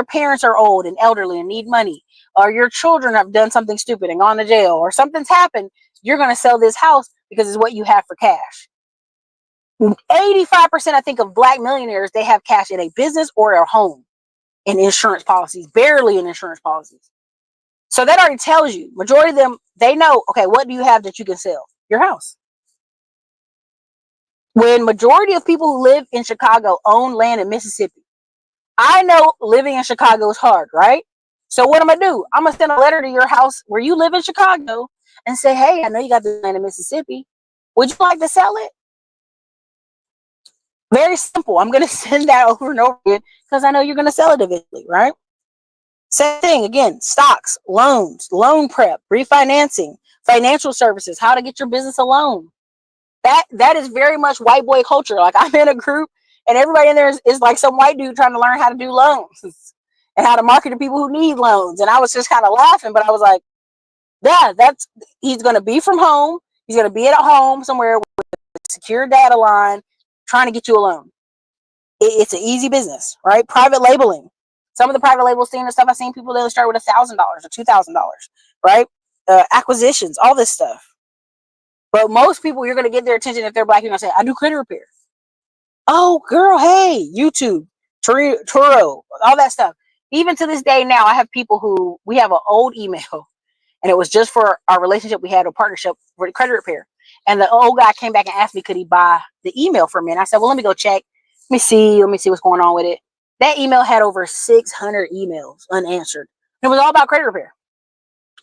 parents are old and elderly and need money, or your children have done something stupid and gone to jail, or something's happened, you're going to sell this house because it's what you have for cash. 85%, I think, of Black millionaires, they have cash in a business or a home, in insurance policies, barely in insurance policies. So that already tells you, majority of them, they know, okay, what do you have that you can sell? Your house. When majority of people who live in Chicago own land in Mississippi, I know living in Chicago is hard, right? So what I'm going to do, I'm going to send a letter to your house where you live in Chicago and say, hey, I know you got the land in Mississippi. Would you like to sell it? Very simple. I'm going to send that over and over again because I know you're going to sell it eventually, right? Same thing again, stocks, loans, loan prep, refinancing, financial services, how to get your business a loan. That is very much white boy culture. Like, I'm in a group and everybody in there is like some white dude trying to learn how to do loans and how to market to people who need loans. And I was just kind of laughing, but I was like, yeah, he's going to be from home. He's going to be at home somewhere with a secure data line trying to get you a loan. It's an easy business, right? Private labeling. Some of the private label standard stuff I've seen people, they'll start with $1,000 or $2,000, right? Acquisitions, all this stuff. But most people, you're going to get their attention if they're Black. You're going to say, I do credit repair. Oh, girl, hey, YouTube, Turo, all that stuff. Even to this day now, I have people who, we have an old email, and it was just for our relationship. We had a partnership for the credit repair. And the old guy came back and asked me, could he buy the email from me? And I said, well, let me go check. Let me see what's going on with it. That email had over 600 emails unanswered. It was all about credit repair.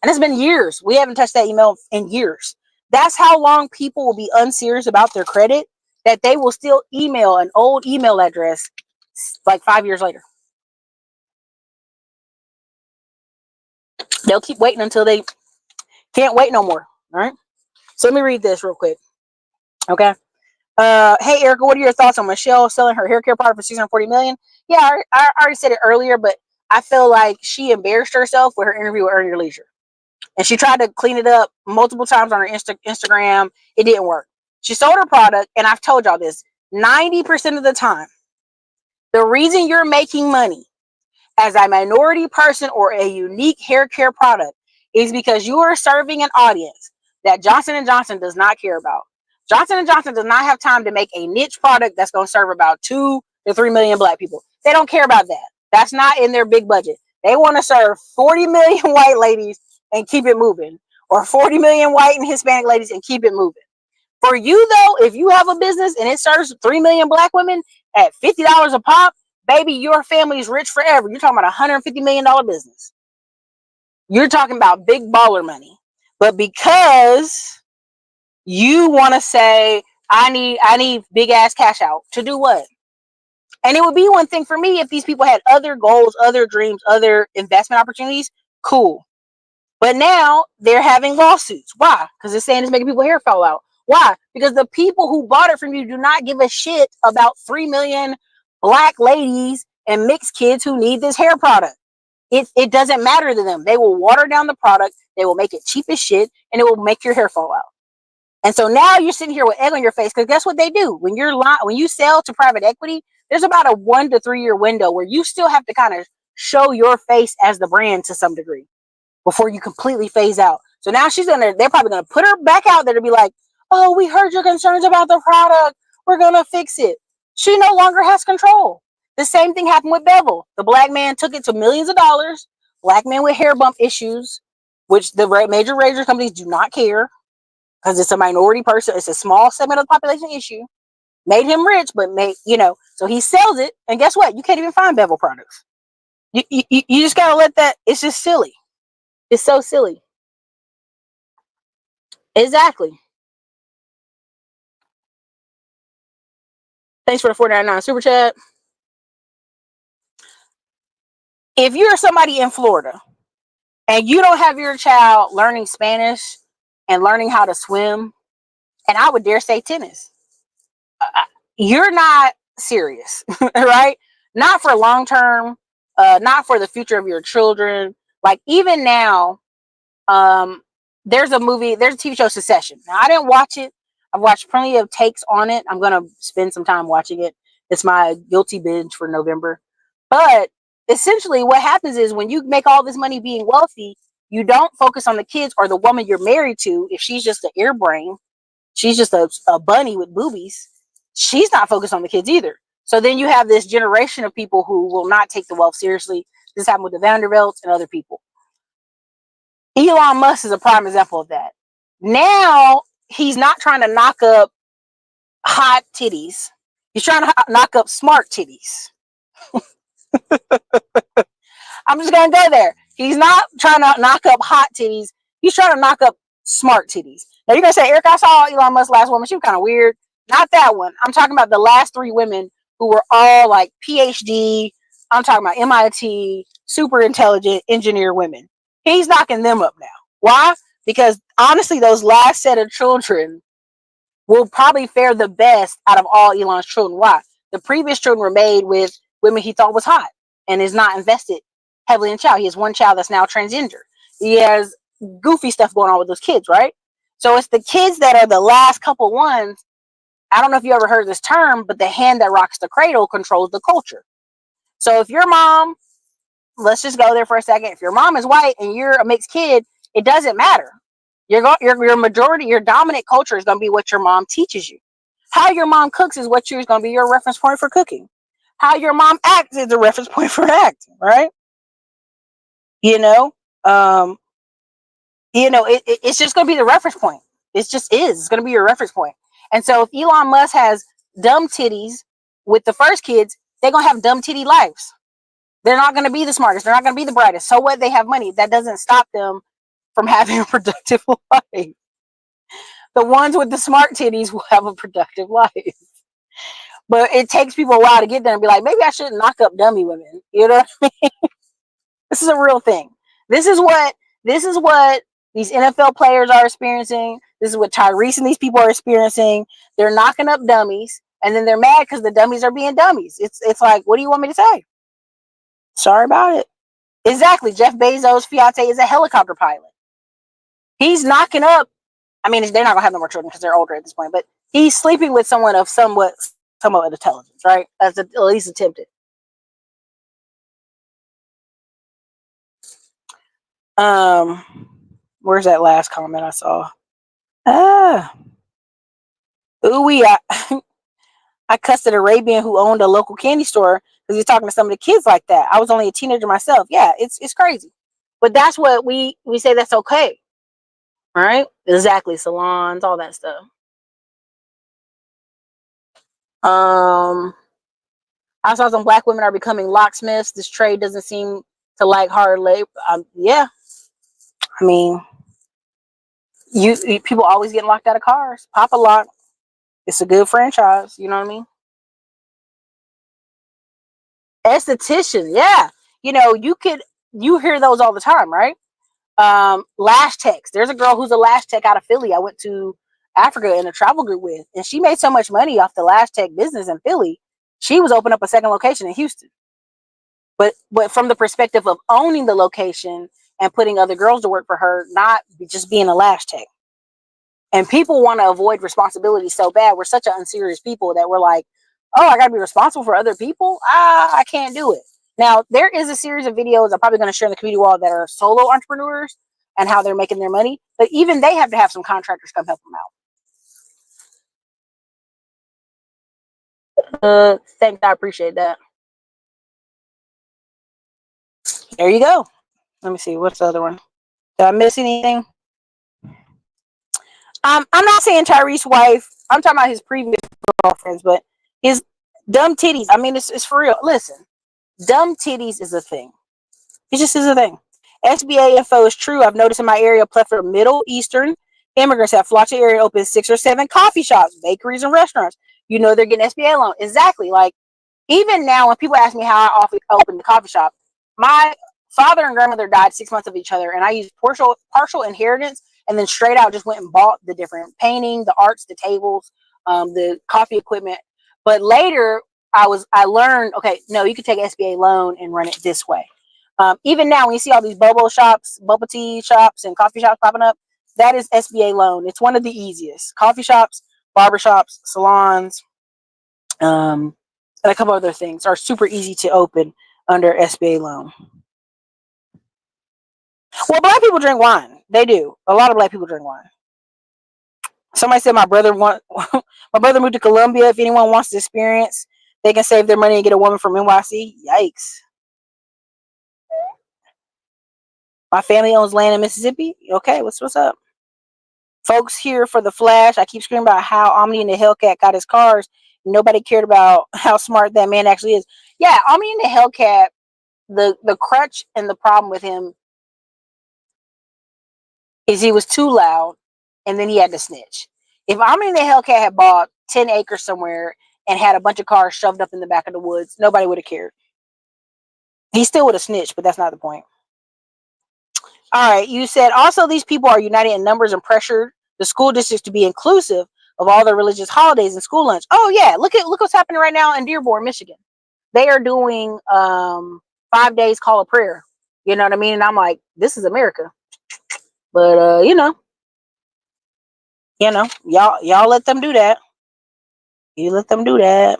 And it's been years. We haven't touched that email in years. That's how long people will be unserious about their credit, that they will still email an old email address like 5 years later. They'll keep waiting until they can't wait no more. All right. So let me read this real quick. Okay. Hey, Erica, what are your thoughts on Michelle selling her hair care product for $640 million? Yeah, I already said it earlier, but I feel like she embarrassed herself with her interview with Earn Your Leisure. And she tried to clean it up multiple times on her Instagram. It didn't work. She sold her product, and I've told y'all this, 90% of the time, the reason you're making money as a minority person or a unique hair care product is because you are serving an audience that Johnson & Johnson does not care about. Johnson & Johnson does not have time to make a niche product that's going to serve about 2 to 3 million Black people. They don't care about that. That's not in their big budget. They want to serve 40 million white ladies and keep it moving, or 40 million white and Hispanic ladies and keep it moving. For you, though, if you have a business and it serves 3 million Black women at $50 a pop, baby, your family is rich forever. You're talking about $150 million business. You're talking about big baller money. But because you want to say, I need big ass cash out to do what? And it would be one thing for me if these people had other goals, other dreams, other investment opportunities. Cool. But now they're having lawsuits. Why? Because it's saying it's making people's hair fall out. Why? Because the people who bought it from you do not give a shit about 3 million black ladies and mixed kids who need this hair product. It doesn't matter to them. They will water down the product. They will make it cheap as shit, and it will make your hair fall out. And so now you're sitting here with egg on your face, because guess what they do? When you sell to private equity, there's about a 1 to 3 year window where you still have to kind of show your face as the brand to some degree before you completely phase out. So now they're probably gonna put her back out there to be like, oh, we heard your concerns about the product. We're gonna fix it. She no longer has control. The same thing happened with Bevel. The black man took it to millions of dollars. Black men with hair bump issues, which the major razor companies do not care, because it's a minority person. It's a small segment of the population issue. Made him rich, but so he sells it. And guess what? You can't even find Bevel products. You just gotta let that. It's just silly. It's so silly. Exactly. Thanks for the $4.99 super chat. If you're somebody in Florida and you don't have your child learning Spanish and learning how to swim, and I would dare say tennis, you're not serious, right? Not for long term, not for the future of your children. Like even now, there's a TV show, Succession. Now I didn't watch it. I've watched plenty of takes on it. I'm gonna spend some time watching it. It's my guilty binge for November. But essentially what happens is when you make all this money being wealthy, you don't focus on the kids or the woman you're married to. If she's just an air brain, she's just a bunny with boobies, she's not focused on the kids either. So then you have this generation of people who will not take the wealth seriously. This happened with the Vanderbilts and other people. Elon Musk is a prime example of that. Now he's not trying to knock up hot titties. He's trying to knock up smart titties. I'm just going to go there. He's not trying to knock up hot titties. He's trying to knock up smart titties. Now you're going to say, Eric, I saw Elon Musk's last woman. She was kind of weird. Not that one. I'm talking about the last 3 women who were all like PhD. I'm talking about MIT, super intelligent engineer women. He's knocking them up now. Why? Because honestly, those last set of children will probably fare the best out of all Elon's children. Why? The previous children were made with women he thought was hot and is not invested heavily in child. He has one child that's now transgender. He has goofy stuff going on with those kids, right? So it's the kids that are the last couple ones. I don't know if you ever heard this term, but the hand that rocks the cradle controls the culture. So if your mom, let's just go there for a second. If your mom is white and you're a mixed kid, it doesn't matter. Your majority, your dominant culture is going to be what your mom teaches you. How your mom cooks is what is going to be your reference point for cooking. How your mom acts is a reference point for acting, right? It's just going to be the reference point. It just is. It's going to be your reference point. And so if Elon Musk has dumb titties with the first kids, they're going to have dumb titty lives. They're not going to be the smartest. They're not going to be the brightest. So what? They have money. That doesn't stop them from having a productive life. The ones with the smart titties will have a productive life. But it takes people a while to get there and be like, maybe I shouldn't knock up dummy women. You know what I mean? This is a real thing. This is what these NFL players are experiencing. This is what Tyrese and these people are experiencing. They're knocking up dummies, and then they're mad because the dummies are being dummies. It's like, what do you want me to say? Sorry about it. Exactly. Jeff Bezos' fiance is a helicopter pilot. He's knocking up. I mean, they're not gonna have no more children because they're older at this point. But he's sleeping with someone of somewhat intelligence, right? At least attempted. Where's that last comment I saw? I cussed an Arabian who owned a local candy store because he's talking to some of the kids like that. I was only a teenager myself. Yeah, it's crazy. But that's what we say that's okay. Right? Exactly. Salons, all that stuff. I saw some black women are becoming locksmiths. This trade doesn't seem to like hard labor. Yeah. I mean, People always getting locked out of cars. Pop a lock. It's a good franchise. You know what I mean? Esthetician, yeah. You hear those all the time, right? Lash techs. There's a girl who's a lash tech out of Philly. I went to Africa in a travel group with, and she made so much money off the lash tech business in Philly. She was opening up a second location in Houston. But from the perspective of owning the location and putting other girls to work for her, not just being a lash tech. And people want to avoid responsibility so bad. We're such an unserious people that we're like, oh, I got to be responsible for other people. I can't do it. Now, there is a series of videos I'm probably going to share in the community wall that are solo entrepreneurs and how they're making their money. But even they have to have some contractors come help them out. Thanks. I appreciate that. There you go. Let me see. What's the other one? Did I miss anything? I'm not saying Tyrese's wife. I'm talking about his previous girlfriends, but his dumb titties. I mean, it's for real. Listen, dumb titties is a thing. It just is a thing. SBA info is true. I've noticed in my area, a plethora of Middle Eastern immigrants have flocked to the area, opened 6 or 7 coffee shops, bakeries, and restaurants. You know they're getting SBA loan. Exactly. Like, even now, when people ask me how I opened the coffee shop, my father and grandmother died 6 months of each other, and I used partial inheritance, and then straight out just went and bought the different painting, the arts, the tables, the coffee equipment. But later, I learned, okay, no, you could take SBA loan and run it this way. Even now, when you see all these bubble tea shops, and coffee shops popping up, that is SBA loan. It's one of the easiest. Coffee shops, barbershops, salons, and a couple other things are super easy to open under SBA loan. Well, black people drink wine. They do. A lot of black people drink wine. Somebody said my brother moved to Colombia. If anyone wants to experience, they can save their money and get a woman from NYC. Yikes. My family owns land in Mississippi. Okay, what's up? Folks here for the flash. I keep screaming about how Omni and the Hellcat got his cars. Nobody cared about how smart that man actually is. Yeah, Omni and the Hellcat, the crutch and the problem with him is he was too loud, and then he had to snitch. If Omni and the Hellcat had bought 10 acres somewhere and had a bunch of cars shoved up in the back of the woods, nobody would have cared. He still would have snitched, but that's not the point. All right, you said also these people are united in numbers and pressured the school districts to be inclusive of all their religious holidays and school lunch. Oh yeah, look what's happening right now in Dearborn, Michigan. They are doing 5 days call of prayer. You know what I mean? And I'm like, this is America. But y'all let them do that. You let them do that.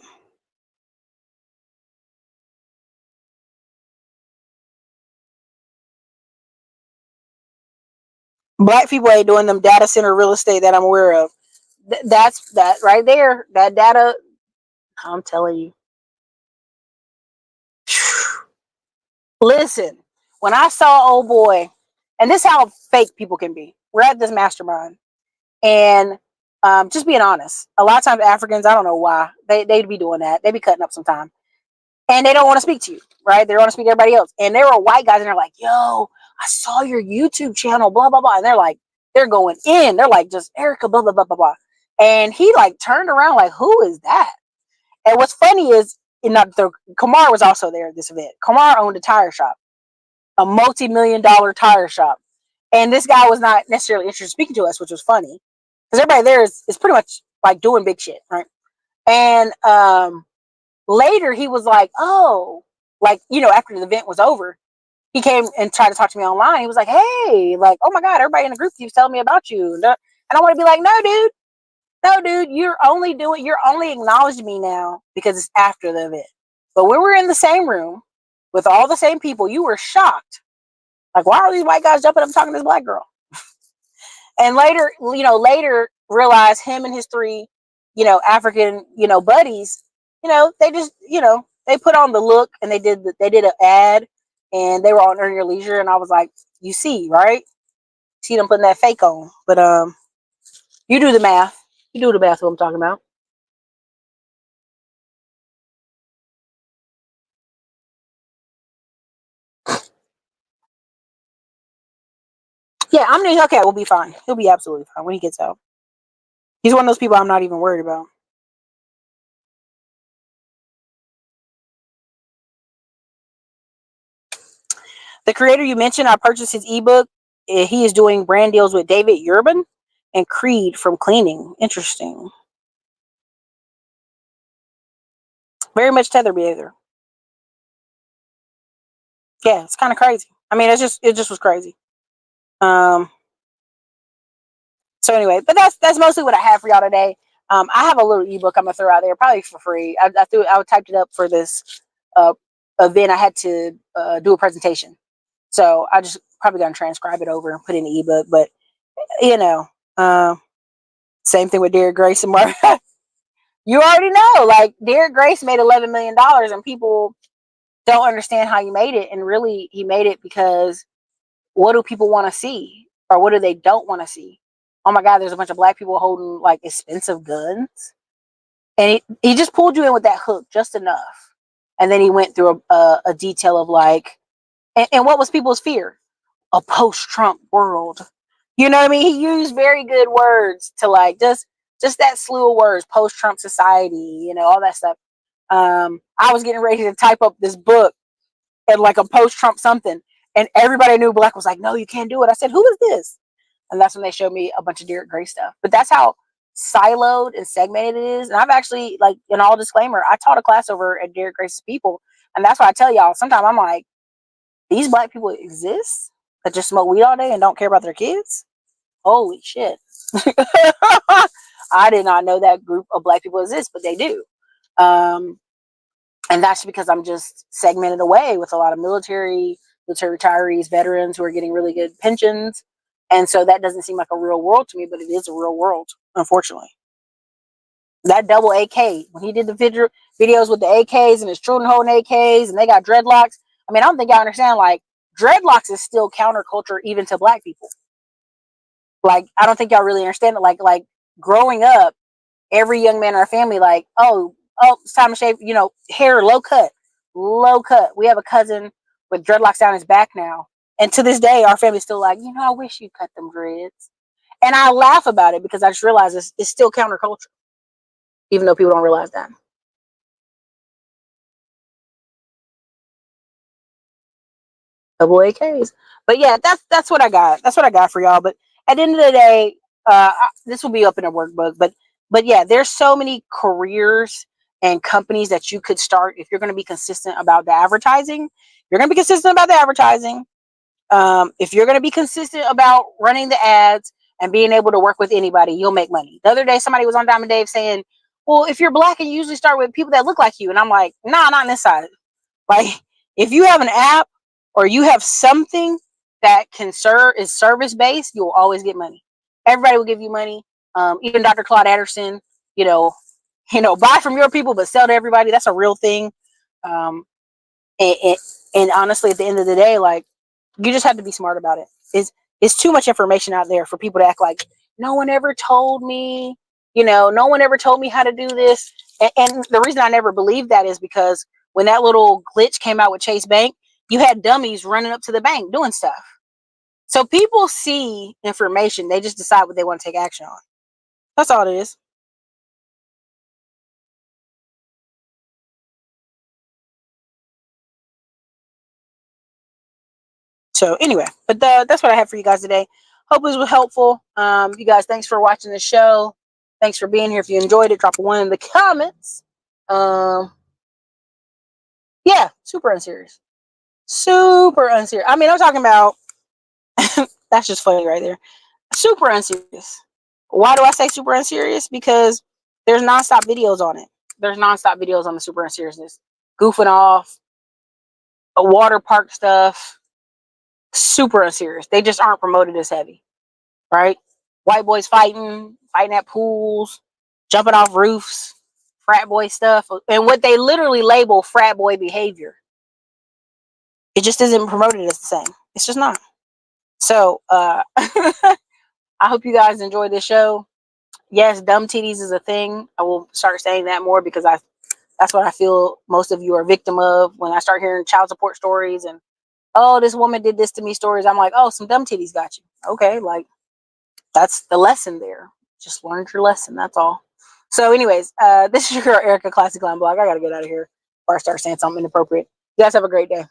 Black people ain't doing them data center real estate that I'm aware of. That's that right there. That data, I'm telling you. Listen, when I saw old boy, and this is how fake people can be. We're at this mastermind, and just being honest, a lot of times Africans, I don't know why they'd be doing that. They be cutting up sometime, and they don't want to speak to you, right? They want to speak to everybody else. And there were white guys, and they're like, "Yo, I saw your YouTube channel, blah blah blah," and they're going in. They're like, "Just Erica, blah blah blah blah blah," and he like turned around like, "Who is that?" And what's funny is, Kamar was also there at this event. Kamar owned a tire shop, a multi-million-dollar tire shop. And this guy was not necessarily interested in speaking to us, which was funny. Because everybody there is pretty much like doing big shit, right? And later he was like, oh, like, after the event was over, he came and tried to talk to me online. He was like, hey, like, oh my God, everybody in the group keeps telling me about you. And I want to be like, no, dude, you're only acknowledging me now because it's after the event. But when we're in the same room with all the same people, you were shocked. Like, why are these white guys jumping up talking to this black girl? And later realized him and his 3, African, buddies, they just, they put on the look, and they did an ad, and they were on Earn Your Leisure, and I was like, you see, right? See them putting that fake on. But you do the math. You do the math what I'm talking about. Yeah, okay. We'll be fine. He'll be absolutely fine when he gets out. He's one of those people I'm not even worried about. The creator you mentioned, I purchased his ebook. He is doing brand deals with David Urban and Creed from Cleaning. Interesting. Very much tether behavior. Yeah, it's kind of crazy. I mean, it just was crazy. So anyway, but that's mostly what I have for y'all today. I have a little ebook I'm gonna throw out there probably for free. I typed it up for this uh, event. I had to do a presentation, so I just probably gonna transcribe it over and put in the ebook. But you know, same thing with Derek Grace and Mark. You already know, like Derek Grace made $11 million, and people don't understand how he made it. And really, he made it because what do people want to see, or what do they don't want to see? Oh my God, there's a bunch of black people holding like expensive guns, and he just pulled you in with that hook just enough, and then he went through a detail of like, and what was people's fear? A post-Trump world. You know what I mean? He used very good words to like just that slew of words, post-Trump society, you know, all that stuff. I was getting ready to type up this book and like a post-Trump something, and everybody I knew black was like, no, you can't do it. I said, who is this? And that's when they showed me a bunch of Derek Gray stuff. But that's how siloed and segmented it is. And I've actually, like, in all disclaimer, I taught a class over at Derek Gray's people. And that's why I tell y'all, sometimes I'm like, these black people exist that just smoke weed all day and don't care about their kids? Holy shit. I did not know that group of black people exist, but they do. And that's because I'm just segmented away with a lot of military retirees, veterans who are getting really good pensions. And so that doesn't seem like a real world to me, but it is a real world, unfortunately. That double AK, when he did the videos with the AKs and his children holding AKs and they got dreadlocks. I mean, I don't think y'all understand, like, dreadlocks is still counterculture even to black people. Like, I don't think y'all really understand it. Like growing up, every young man in our family, like, oh, it's time to shave, hair low cut. We have a cousin with dreadlocks down his back now. And to this day, our family's still like, I wish you cut them dreads. And I laugh about it because I just realize it's still counterculture, even though people don't realize that. Double AKs. But yeah, that's what I got. That's what I got for y'all. But at the end of the day, this will be up in a workbook. But yeah, there's so many careers and companies that you could start if you're going to be consistent about the advertising. You're going to be consistent about the advertising. If you're going to be consistent about running the ads and being able to work with anybody, you'll make money. The other day, somebody was on Diamond Dave saying, well, if you're black and you usually start with people that look like you. And I'm like, nah, not on this side. Like, if you have an app or you have something that can is service-based, you'll always get money. Everybody will give you money. Even Dr. Claude Anderson, buy from your people, but sell to everybody. That's a real thing. And honestly, at the end of the day, like, you just have to be smart about it. It's too much information out there for people to act like no one ever told me, no one ever told me how to do this. And the reason I never believed that is because when that little glitch came out with Chase Bank, you had dummies running up to the bank doing stuff. So people see information, they just decide what they want to take action on. That's all it is. So anyway, but that's what I have for you guys today. Hope it was helpful. You guys, thanks for watching the show. Thanks for being here. If you enjoyed it, drop a 1 in the comments. Yeah, super unserious. Super unserious. I mean, I'm talking about, that's just funny right there. Super unserious. Why do I say super unserious? Because there's nonstop videos on it. There's nonstop videos on the super unseriousness. Goofing off, a water park stuff. Super unserious. They just aren't promoted as heavy. Right? White boys fighting at pools, jumping off roofs, frat boy stuff, and what they literally label frat boy behavior. It just isn't promoted as the same. It's just not. So I hope you guys enjoy this show. Yes, dumb titties is a thing. I will start saying that more because that's what I feel most of you are a victim of when I start hearing child support stories and oh, this woman did this to me stories. I'm like, oh, some dumb titties got you. Okay, like that's the lesson there. Just learned your lesson. That's all. So, anyways, this is your girl Erica Classic Line Blog. I gotta get out of here before I start saying something inappropriate. You guys have a great day.